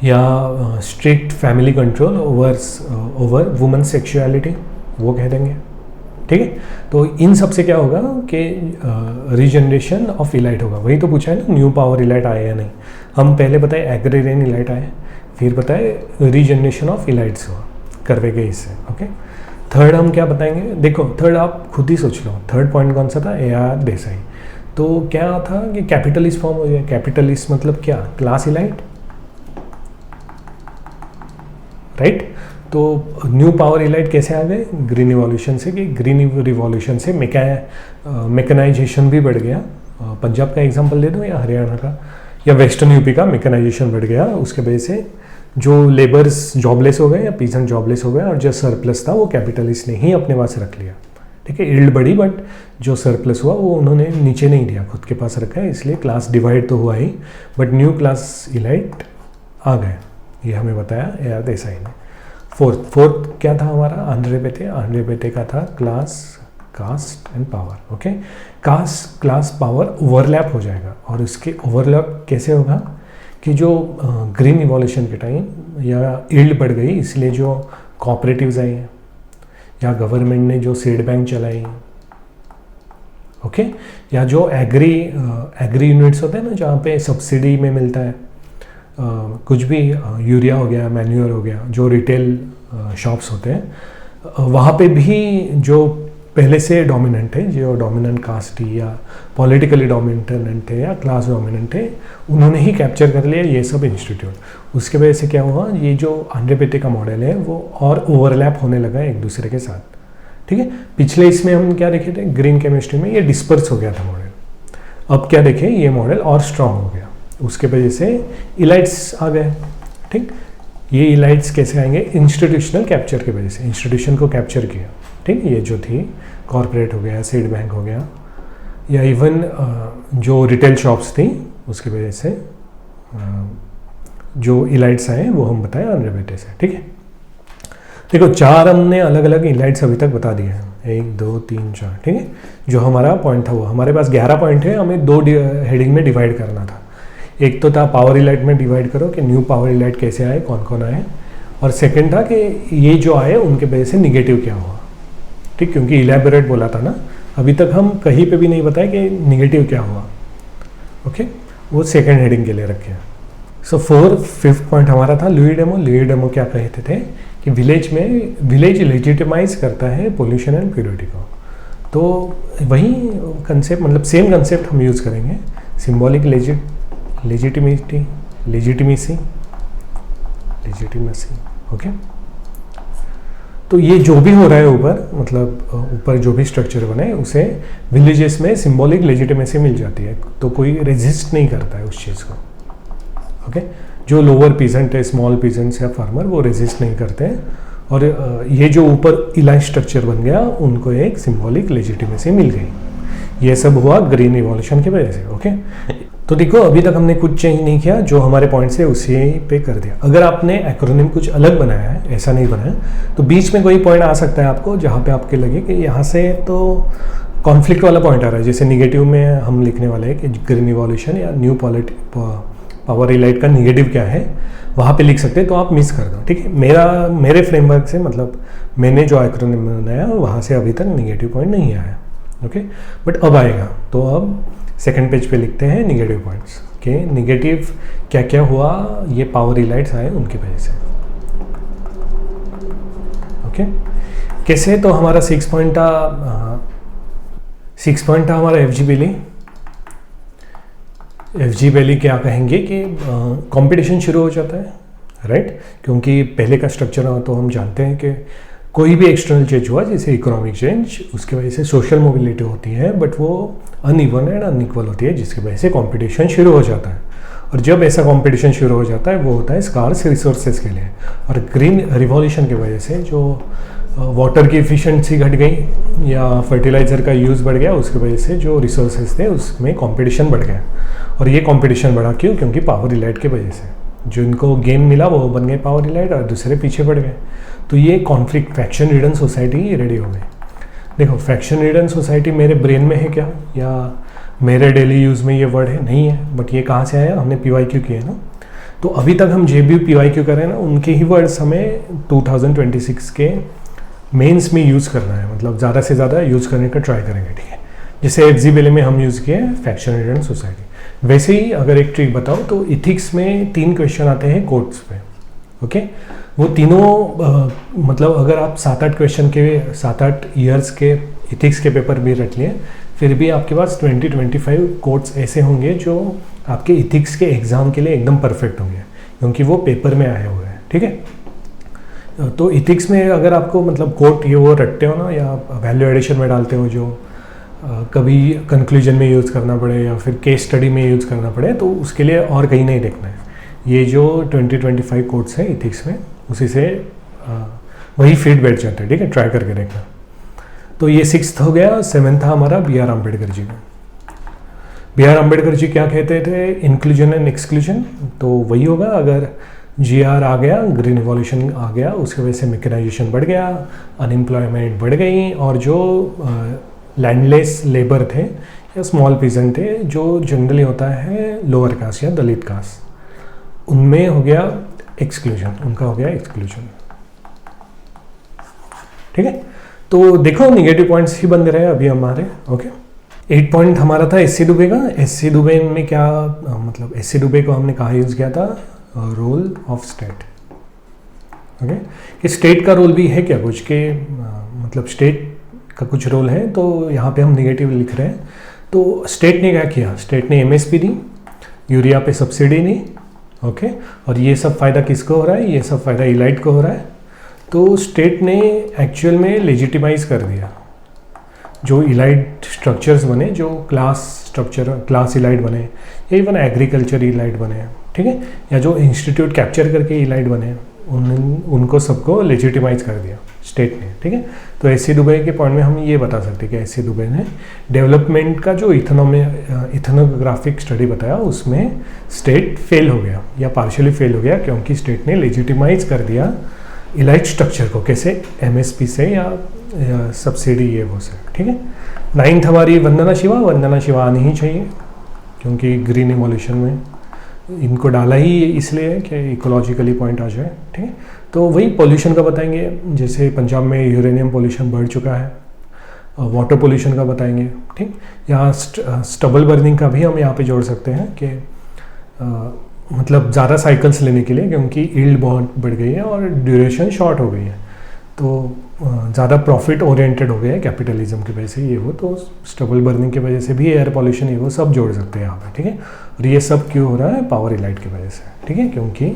या strict family control over women sexuality, वो कह देंगे, ठीक है। तो इन सब से क्या होगा कि रीजनरेशन ऑफ इलाइट होगा, वही तो पूछा है ना, न्यू पावर इलाइट आए या नहीं। हम पहले बताए एग्रेरियन इलाइट आए, फिर बताए रीजनरेशन ऑफ इलाइट्स हुआ करवे के इससे, ओके। थर्ड हम क्या बताएंगे, देखो थर्ड आप खुद ही सोच लो, थर्ड पॉइंट कौन सा था, AR देसाई, तो क्या था कि कैपिटलिस्ट फॉर्म हो जाए। कैपिटलिस्ट मतलब क्या, क्लास इलाइट, राइट। तो न्यू पावर इलाइट कैसे आ गए? ग्रीन रिवॉल्यूशन से, कि ग्रीन रिवॉल्यूशन से मैकेनाइजेशन भी बढ़ गया। पंजाब का एग्जांपल दे दूँ या हरियाणा का या वेस्टर्न यूपी का, मैकेनाइजेशन बढ़ गया, उसके वजह से जो लेबर्स जॉबलेस हो गए या पीजेंट जॉबलेस हो गए, और जो सरप्लस था वो कैपिटलिस्ट ने ही अपने पास रख लिया। ठीक है, यील्ड बढ़ी बट जो सरप्लस हुआ वो उन्होंने नीचे नहीं दिया, खुद के पास रखा है, इसलिए क्लास डिवाइड तो हुआ ही, बट न्यू क्लास इलाइट आ गए, ये हमें बताया यार देसाई ने। फोर्थ क्या था हमारा? आंध्रे बेटे का था class, caste and power. Okay, caste class power overlap हो जाएगा, और इसके ओवरलैप कैसे होगा कि जो ग्रीन रिवॉल्यूशन के टाइम या यील्ड बढ़ गई, इसलिए जो कोऑपरेटिव्स आई हैं या गवर्नमेंट ने जो सीड बैंक चलाई, ओके, या जो एग्री यूनिट्स होते हैं ना, जहाँ पे सब्सिडी में मिलता है कुछ भी, यूरिया हो गया, मैन्यूअर हो गया, जो रिटेल शॉप्स होते हैं, वहाँ पे भी जो पहले से डोमिनेंट है, जो डोमिनेंट कास्ट थी या पॉलिटिकली डोमिनेंट है या क्लास डोमिनेंट है, उन्होंने ही कैप्चर कर लिया ये सब इंस्टीट्यूट। उसके वजह से क्या हुआ, ये जो आंध्रे बेटे का मॉडल है वो और ओवरलैप होने लगा एक दूसरे के साथ। ठीक है, पिछले इसमें हम क्या देखे थे, ग्रीन केमिस्ट्री में ये डिस्पर्स हो गया था मॉडल। अब क्या देखें, ये मॉडल और स्ट्रांग हो गया, उसके वजह से इलाइट्स आ गए। ठीक, ये इलाइट्स कैसे आएंगे? इंस्टीट्यूशनल कैप्चर की वजह से, इंस्टीट्यूशन को कैप्चर किया। ठीक, ये जो थी कॉरपोरेट हो गया, सीड बैंक हो गया, या इवन जो रिटेल शॉप्स थी, उसकी वजह से जो इलाइट्स आए वो हम बताएं आंध्रे बेटे से। ठीक है, देखो 4 हमने अलग अलग इलाइट्स अभी तक बता दिए हैं, 1 2 3 4। ठीक है, जो हमारा पॉइंट था वो, हमारे पास 11 पॉइंट है, हमें 2 हेडिंग में डिवाइड करना था। एक तो था पावर इलाइट में डिवाइड करो कि न्यू पावर इलाइट कैसे आए, कौन कौन आए, और सेकंड था कि ये जो आए उनके वजह से निगेटिव क्या हुआ। ठीक, क्योंकि इलेबोरेट बोला था ना, अभी तक हम कहीं पे भी नहीं बताए कि निगेटिव क्या हुआ। ओके, वो सेकंड हेडिंग के लिए रखे हैं। सो 5th पॉइंट हमारा था लुई डेमो क्या कहते थे कि विलेज लेजिटिमाइज करता है पोल्यूशन एंड प्योरिटी को। तो वही कंसेप्ट, मतलब सेम कंसेप्ट हम यूज़ करेंगे, सिंबॉलिक लेजिटिमेसी। ओके, तो ये जो भी हो रहा है ऊपर, मतलब ऊपर जो भी स्ट्रक्चर बने उसे विलेजेस में सिंबॉलिक लेजिटिमेसी मिल जाती है, तो कोई रेजिस्ट नहीं करता है उस चीज़ को। ओके, जो लोअर पीजेंट है, स्मॉल पीजेंट्स या फार्मर, वो रेजिस्ट नहीं करते हैं, और ये जो ऊपर इलाइट स्ट्रक्चर बन गया उनको एक सिंबॉलिक लेजिटिमेसी मिल गई। ये सब हुआ ग्रीन रिवॉल्यूशन की वजह से। ओके, तो देखो अभी तक हमने कुछ चेंज नहीं किया, जो हमारे पॉइंट से उसी पे कर दिया। अगर आपने एक्रोनिम कुछ अलग बनाया है, ऐसा नहीं बनाया, तो बीच में कोई पॉइंट आ सकता है आपको जहाँ पे आपके लगे कि यहाँ से तो कॉन्फ्लिक्ट वाला पॉइंट आ रहा है। जैसे निगेटिव में हम लिखने वाले हैं कि ग्रीन रिवॉल्यूशन या न्यू पावर इलाइट का निगेटिव क्या है, वहाँ पे लिख सकते हैं, तो आप मिस कर दो। ठीक है, मेरे फ्रेमवर्क से, मतलब मैंने जो एक्रोनिम बनाया वहाँ से अभी तक निगेटिव पॉइंट नहीं आया। ओके, बट अब आएगा। तो अब सेकंड पेज पे लिखते हैं निगेटिव पॉइंट्स के, निगेटिव क्या क्या हुआ, ये पावर इलाइट्स आए उनकी वजह से। ओके, कैसे? तो हमारा 6 पॉइंट था हमारा एफजी वैली क्या कहेंगे कि कंपटीशन शुरू हो जाता है, राइट? क्योंकि पहले का स्ट्रक्चर तो हम जानते हैं कि कोई भी एक्सटर्नल चेंज हुआ, जैसे इकोनॉमिक चेंज, उसकी वजह से सोशल मोबिलिटी होती है, बट वो अनइवन एंड अनइक्वल होती है, जिसकी वजह से कंपटीशन शुरू हो जाता है। और जब ऐसा कंपटीशन शुरू हो जाता है वो होता है स्कार्स रिसोर्सेज के लिए। और ग्रीन रिवॉल्यूशन की वजह से जो वाटर की एफिशिएंसी घट गई या फर्टिलाइज़र का यूज़ बढ़ गया, उसकी वजह से जो रिसोर्सेज थे उसमें कंपटीशन बढ़ गया। और ये कंपटीशन बढ़ा क्यों? क्योंकि पावर इलाइट की वजह से जो इनको गेन मिला वो बन गए पावर इलाइट और दूसरे पीछे पड़ गए। तो ये conflict, faction ridden society ready हो गई। देखो, फैक्शन रिडन सोसाइटी मेरे ब्रेन में है क्या, या मेरे डेली यूज़ में ये वर्ड है? नहीं है, बट ये कहाँ से आया? हमने PYQ किया है ना। तो अभी तक हम जो भी PYQ कर रहे हैं ना, उनके ही वर्ड्स हमें 2026 के मेंस में यूज़ करना है, मतलब ज़्यादा से ज़्यादा यूज़ करने का ट्राई करेंगे। ठीक है, जैसे एफजी वेले में हम यूज़ किए फैक्शन रिडन सोसाइटी। वैसे ही अगर एक ट्रिक बताओ तो इथिक्स में 3 क्वेश्चन आते हैं कोर्ट्स पे। ओके, वो तीनों मतलब अगर आप 7-8 क्वेश्चन के 7-8 ईयर्स के इथिक्स के पेपर भी रख लिए, फिर भी आपके पास 20-25 कोर्ट्स ऐसे होंगे जो आपके इथिक्स के एग्ज़ाम के लिए एकदम परफेक्ट होंगे, क्योंकि वो पेपर में आए हुए हैं। ठीक है, तो इथिक्स में अगर आपको मतलब कोट ये वो रटते हो ना, या वैल्यू एडिशन में डालते हो जो कभी कंक्लूजन में यूज़ करना पड़े या फिर केस स्टडी में यूज़ करना पड़े, तो उसके लिए और कहीं नहीं देखना है। ये जो 2025 कोट्स हैं इथिक्स में, उसी से वही फीड बैठ जाता है, ठीक है, ट्राई करके देखना। तो ये 6th हो गया। 7th था हमारा बी आर अम्बेडकर जी का। बी आर अम्बेडकर जी क्या कहते थे, इंक्लूजन एंड एक्सक्लूजन, तो वही होगा। अगर जी आर आ गया, ग्रीन रिवॉल्यूशन आ गया, उसकी वजह से मेकेनाइजेशन बढ़ गया, अनएम्प्लॉयमेंट बढ़ गई, और जो लैंडलेस लेबर थे या स्मॉल पीजेंट थे, जो जनरली होता है लोअर कास्ट या दलित कास्ट, उनमें हो गया एक्सक्लूजन, उनका हो गया एक्सक्लूजन, ठीक है। तो देखो निगेटिव पॉइंट्स ही बन रहे हैं अभी हमारे। ओके, 8 पॉइंट हमारा था एससी दुबे का। एससी दुबे में क्या मतलब, एससी दुबे को हमने कहाँ यूज़ किया था, रोल ऑफ स्टेट। ओके, कि स्टेट का रोल भी है क्या कुछ के, मतलब स्टेट का कुछ रोल है, तो यहाँ पे हम निगेटिव लिख रहे हैं। तो स्टेट ने क्या किया, स्टेट ने एमएसपी दी, यूरिया पे सब्सिडी दी, ओके, और ये सब फ़ायदा किसको हो रहा है, ये सब फ़ायदा इलाइट को हो रहा है। तो स्टेट ने एक्चुअल में लेजिटिमाइज कर दिया जो इलाइट स्ट्रक्चर्स बने, जो क्लास स्ट्रक्चर, क्लास इलाइट बने, या इवन एग्रीकल्चर इलाइट बने, ठीक है, या जो इंस्टीट्यूट कैप्चर करके इलाइट बने, उनको सबको लेजिटिमाइज कर दिया स्टेट ने, ठीक है। तो एससी दुबे के पॉइंट में हम ये बता सकते हैं कि एससी दुबे ने डेवलपमेंट का जो इथनोग्राफिक स्टडी बताया, उसमें स्टेट फेल हो गया या पार्शियली फेल हो गया, क्योंकि स्टेट ने लेजिटिमाइज कर दिया इलाइट स्ट्रक्चर को, कैसे, एमएसपी से या सब्सिडी ये वो से, ठीक है। 9th हमारी वंदना शिवा। वंदना शिवा आनी ही चाहिए, क्योंकि ग्रीन इवोल्यूशन में इनको डाला ही इसलिए कि इकोलॉजिकली पॉइंट आ जाए, ठीक है। तो वही पोल्यूशन का बताएंगे, जैसे पंजाब में यूरेनियम पोल्यूशन बढ़ चुका है, वाटर पोल्यूशन का बताएंगे, ठीक। यहाँ स्टबल बर्निंग का भी हम यहाँ पे जोड़ सकते हैं कि मतलब ज़्यादा साइकिल्स लेने के लिए, क्योंकि यील्ड बहुत बढ़ गई है और ड्यूरेशन शॉर्ट हो गई है, तो ज़्यादा प्रॉफिट ओरिएंटेड हो गया है कैपिटलिज्म की वजह से ये वो, तो स्टबल बर्निंग की वजह से भी एयर पॉल्यूशन ये वो सब जोड़ सकते हैं यहाँ पे, ठीक है। और ये सब क्यों हो रहा है, पावर इलाइट की वजह से, ठीक है, क्योंकि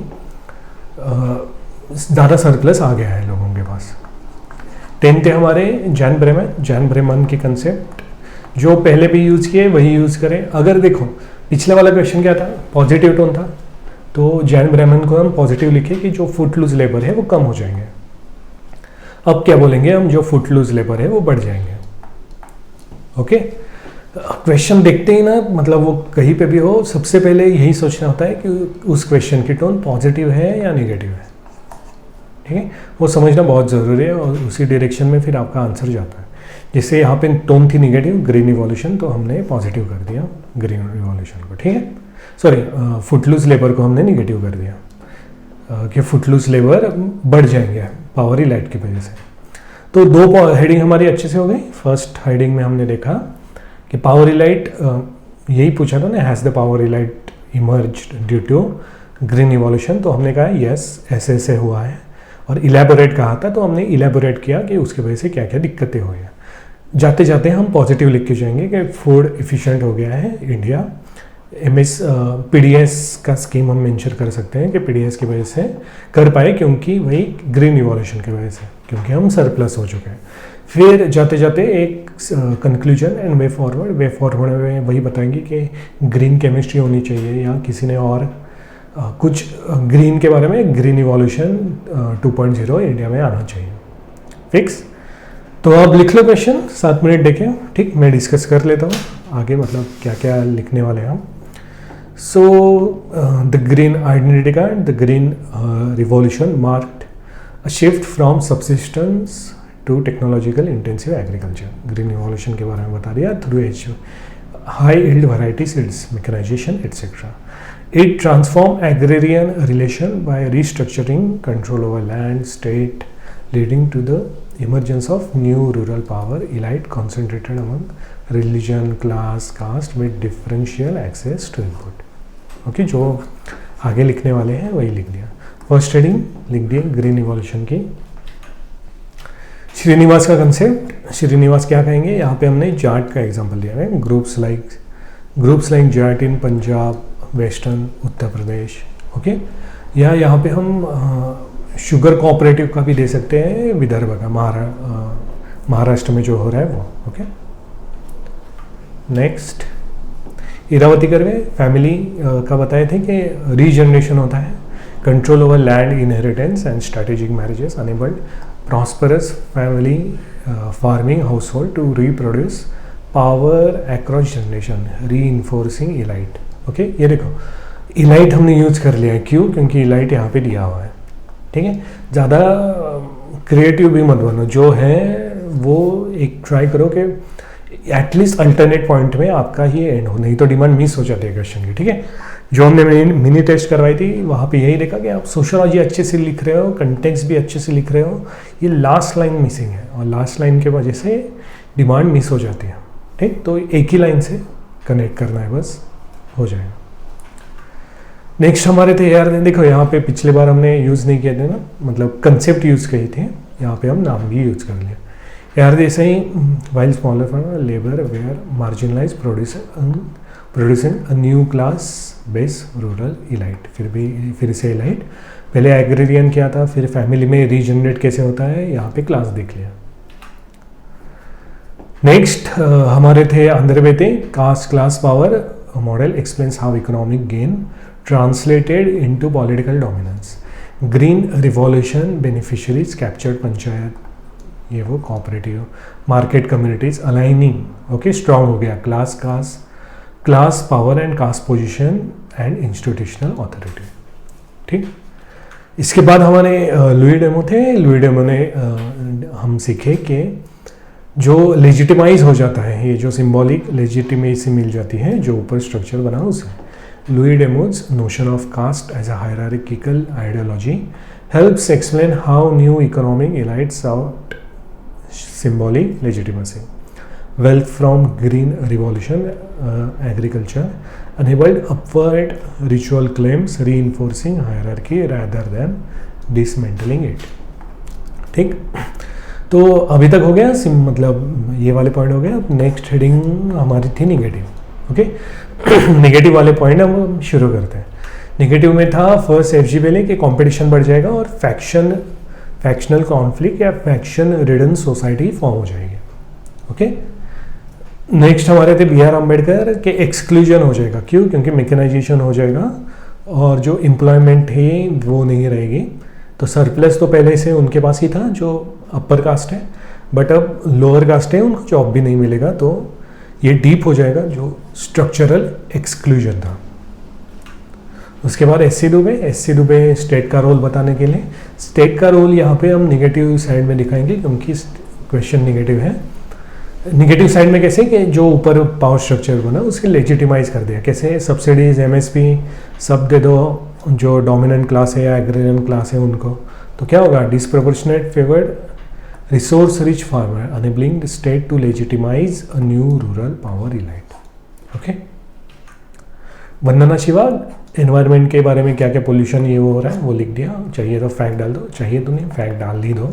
ज़्यादा सरप्लस आ गया है लोगों के पास। 10th है हमारे जैन ब्रेमन। जैन ब्रेमन के कंसेप्ट जो पहले भी यूज़ किए वही यूज़ करें। अगर देखो पिछले वाला क्वेश्चन क्या था, पॉजिटिव टोन था, तो जैन ब्रेमन को हम पॉजिटिव लिखे कि जो फुट लूज लेबर है वो कम हो जाएंगे। अब क्या बोलेंगे हम, जो फुट लूज लेबर है वो बढ़ जाएंगे। ओके, क्वेश्चन देखते ही ना, मतलब वो कहीं पे भी हो, सबसे पहले यही सोचना होता है कि उस क्वेश्चन की टोन पॉजिटिव है या नेगेटिव है, ठीक है, वो समझना बहुत ज़रूरी है, और उसी डायरेक्शन में फिर आपका आंसर जाता है। जैसे यहाँ पे टोन थी नेगेटिव, ग्रीन इवोल्यूशन, तो हमने पॉजिटिव कर दिया ग्रीन इवोल्यूशन को, ठीक है, सॉरी फुटलूज लेबर को हमने नेगेटिव कर दिया कि फुटलूज लेबर बढ़ जाएंगे पावर इलाइट की वजह से। तो 2 हेडिंग हमारी अच्छे से हो गई। फर्स्ट हेडिंग में हमने देखा कि पावर इलाइट, यही पूछा था ना, has the power elite emerged due to green evolution, तो हमने कहा यस ऐसे ऐसे हुआ है, और इलेबोरेट कहा था, तो हमने इलेबोरेट किया कि उसकी वजह से क्या क्या दिक्कतें हुई हैं। जाते जाते हम पॉजिटिव लिख के जाएंगे कि फूड एफिशिएंट हो गया है इंडिया। पीडीएस का स्कीम हम मेंशन कर सकते हैं कि पीडीएस की वजह से कर पाए, क्योंकि वही ग्रीन इवोल्यूशन की वजह से, क्योंकि हम सरप्लस हो चुके हैं। फिर जाते जाते एक कंक्लूजन एंड वे फॉरवर्ड में वही बताएंगे कि ग्रीन केमिस्ट्री होनी चाहिए, या किसी ने और कुछ ग्रीन के बारे में, ग्रीन इवोल्यूशन 2.0 इंडिया में आना चाहिए, फिक्स। तो अब लिख लो क्वेश्चन, 7 मिनट देखें, ठीक, मैं डिस्कस कर लेता हूँ आगे, मतलब क्या क्या लिखने वाले हैं हम। So the green identity card, the green revolution marked a shift from subsistence to technological intensive agriculture. Green revolution के बारे में बता दिया, through high yield variety seeds, mechanization etcetera. It transformed agrarian relation by restructuring control over land, state, leading to the emergence of new rural power, elite concentrated among religion, class, caste with differential access to input. Okay, जो आगे लिखने वाले हैं वही लिख दिया। First heading लिख दिए ग्रीन इवोल्यूशन की। श्रीनिवास का कंसेप्ट, श्रीनिवास क्या कहेंगे, यहाँ पे हमने जाट का एग्जाम्पल दिया है। ग्रुप्स लाइक जाट इन पंजाब, वेस्टर्न उत्तर प्रदेश, ओके, या यहाँ पे हम शुगर कोऑपरेटिव का भी दे सकते हैं, विदर्भ का, महाराष्ट्र में जो हो रहा है वो। Okay, next Irawati Karve family का बताए थे कि रीजनरेशन होता है, control over land inheritance and strategic marriages enabled prosperous family farming household to reproduce power across generation, reinforcing elite. Okay, ये देखो इलाइट हमने यूज कर लिया है, क्यों? क्योंकि इलाइट यहाँ पे दिया हुआ है, ठीक है। ज़्यादा क्रिएटिव भी मत बनो, जो है वो एक ट्राई करो कि एटलीस्ट अल्टरनेट पॉइंट में आपका ही एंड हो, नहीं तो डिमांड मिस हो जाती है क्वेश्चन की, ठीक है। जो हमने मिनी टेस्ट करवाई थी वहाँ पे यही देखा कि आप सोशियोलॉजी अच्छे से लिख रहे हो, कंटेक्स्ट भी अच्छे से लिख रहे हो, ये लास्ट लाइन मिसिंग है और लास्ट लाइन के वजह से डिमांड मिस हो जाती है, ठीक। तो एक ही लाइन से कनेक्ट करना है, बस हो जाएगा। नेक्स्ट हमारे थे यार, देखो यहाँ पे पिछले बार हमने यूज़ नहीं किए थे ना, मतलब कंसेप्ट यूज़ किए थे, यहाँ पे हम नाम भी यूज़ कर लिया यार। जैसे ही while smaller for labour were marginalised producing a new class base rural elite, फिर से इलाइट, पहले एग्रेरियन क्या था, फिर फैमिली में रीजनरेट कैसे होता है, यहाँ पे क्लास देख लिया। नेक्स्ट हमारे थे Andre Beteille caste class power model explains how economic gain translated into political dominance, green revolution beneficiaries captured panchayat, ये वो cooperative market communities aligning. Okay, strong हो गया class power and caste position and institutional authority, ठीक। इसके बाद हमारे Louis Dumont थे। Louis Dumont ने हम सीखे कि जो लेजिटिमाइज हो जाता है, ये जो सिंबॉलिक लेजिटिमेसी मिल जाती है जो ऊपर स्ट्रक्चर बना उसे, Louis Dumont notion of caste as a hierarchical ideology helps explain how new economic elites sought symbolic legitimacy. Wealth from green revolution, agriculture enabled upward ritual claims, reinforcing hierarchy rather than dismantling it. ठीक, तो अभी तक हो गया मतलब ये वाले point हो गए। अब नेक्स्ट हेडिंग हमारी थी निगेटिव। ओके, निगेटिव वाले पॉइंट हम शुरू करते हैं। नेगेटिव में था फर्स्ट एफजी पहले कि कंपटीशन बढ़ जाएगा और फैक्शनल कॉन्फ्लिक्ट या फैक्शन रिडन सोसाइटी फॉर्म हो जाएगी। ओके, नेक्स्ट हमारे थे बी आर अम्बेडकर के एक्सक्लूजन हो जाएगा। क्यों? क्योंकि मैकेनाइजेशन हो जाएगा और जो एम्प्लॉयमेंट है वो नहीं रहेगी। तो सरप्लस तो पहले से उनके पास ही था जो अपर कास्ट है, बट अब लोअर कास्ट है उनको जॉब भी नहीं मिलेगा, तो ये डीप हो जाएगा जो स्ट्रक्चरल एक्सक्लूजन था। उसके बाद एससी दुबे स्टेट का रोल बताने के लिए, स्टेट का रोल यहाँ पे हम निगेटिव साइड में दिखाएंगे क्योंकि क्वेश्चन निगेटिव है। निगेटिव साइड में कैसे कि जो ऊपर पावर स्ट्रक्चर बना उसके लेजिटिमाइज कर दिया, कैसे सब्सिडीज एमएसपी सब दे दो जो डोमिनेंट क्लास है या एग्रेरियन क्लास है उनको, तो क्या होगा? Disproportionate favoured resource rich farmer enabling the state to legitimize a new rural power elite. Okay, Vandana Shiva environment के बारे में क्या क्या पोल्यूशन ये वो हो रहा है वो लिख दिया। चाहिए तो फैक्ट डाल दो, चाहिए तो नहीं फैक्ट डाल ही दो,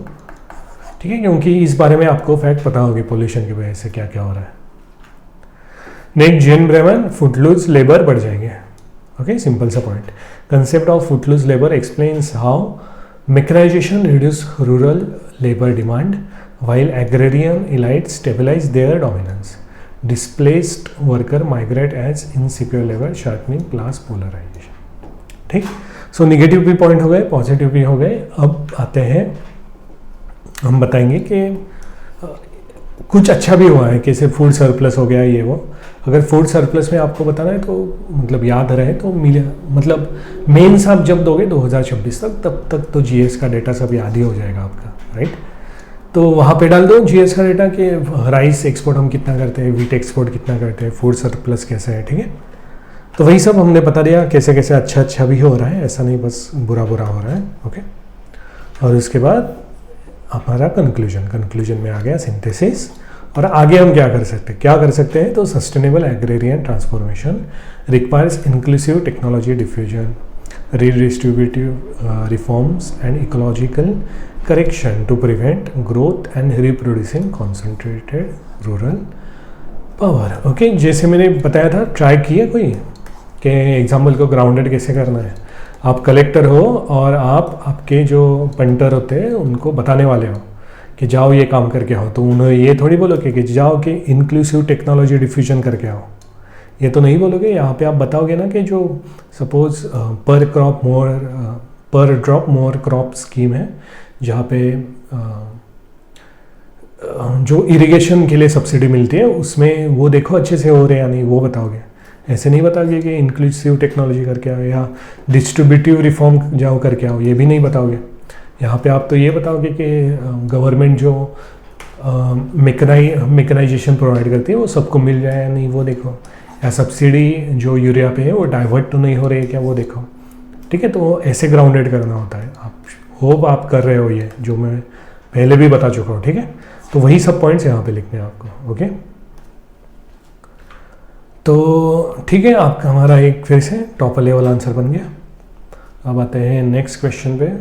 ठीक है, क्योंकि इस बारे में आपको फैक्ट पता होगी पोल्यूशन की वजह से क्या क्या हो रहा है। Next Jan Breman footloose labour बढ़ जाएंगे। ओके, सिंपल सा point, concept of footloose labour explains how mechanisation reduce rural labour demand while agrarian elites stabilize their dominance. Displaced worker migrate as insecure labor, sharpening class polarization. ठीक, सो negative भी point हो गए, positive भी हो गए। अब आते हैं, हम बताएंगे कि कुछ अच्छा भी हुआ है, कैसे फूड सरप्लस हो गया ये वो। अगर फूड सरप्लस में आपको बताना है तो मतलब याद रहे तो मतलब मेंस आप जब दोगे 2026 तक, तब तक तो जीएस का डेटा सब याद ही हो जाएगा आपका, राइट। तो वहाँ पे डाल दो जीएस का डेटा कि राइस एक्सपोर्ट हम कितना करते हैं, वीट एक्सपोर्ट कितना करते हैं, फूड सरप्लस कैसा है, ठीक है। तो वही सब हमने बता दिया कैसे कैसे अच्छा भी हो रहा है, ऐसा नहीं बस बुरा हो रहा है। ओके, और उसके बाद हमारा कंक्लूजन में आ गया सिंथेसिस। और आगे हम क्या कर सकते हैं तो sustainable agrarian transformation requires inclusive technology diffusion, redistributive reforms and ecological correction to prevent growth and reproducing concentrated rural power. Okay, जैसे मैंने बताया था, ट्राई किया कोई कि एग्जाम्पल को ग्राउंडेड कैसे करना है। आप कलेक्टर हो और आप आपके जो पंटर होते हैं उनको बताने वाले हो कि जाओ ये काम करके आओ, तो उन्हें ये थोड़ी बोलोगे कि जाओ कि इंक्लूसिव टेक्नोलॉजी डिफ्यूजन करके आओ, ये तो नहीं बोलोगे। यहाँ पे आप बताओगे ना कि जो सपोज पर ड्रॉप मोर क्रॉप स्कीम है, जहाँ पे जो इरिगेशन के लिए सब्सिडी मिलती है उसमें वो देखो अच्छे से हो रहे या नहीं, वो बताओगे। ऐसे नहीं बताओगे कि इंक्लूसिव टेक्नोलॉजी करके आओ या डिस्ट्रीब्यूटिव रिफॉर्म जाओ करके आओ, ये भी नहीं बताओगे। यहाँ पे आप तो ये बताओगे कि गवर्नमेंट जो मेकनाइजेशन प्रोवाइड करती है वो सबको मिल जाए या नहीं, वो देखो। या सब्सिडी जो यूरिया पे है वो डाइवर्ट तो नहीं हो रही है क्या, वो देखो। ठीक है, तो ऐसे ग्राउंडेड करना होता है। आप होप आप कर रहे हो ये, जो मैं पहले भी बता चुका हूँ। ठीक है, तो वही सब पॉइंट्स यहाँ पे लिखने हैं आपको। ओके, तो ठीक है, आपका हमारा एक फिर से टॉपर लेवल आंसर बन गया। अब आते हैं नेक्स्ट क्वेश्चन पे।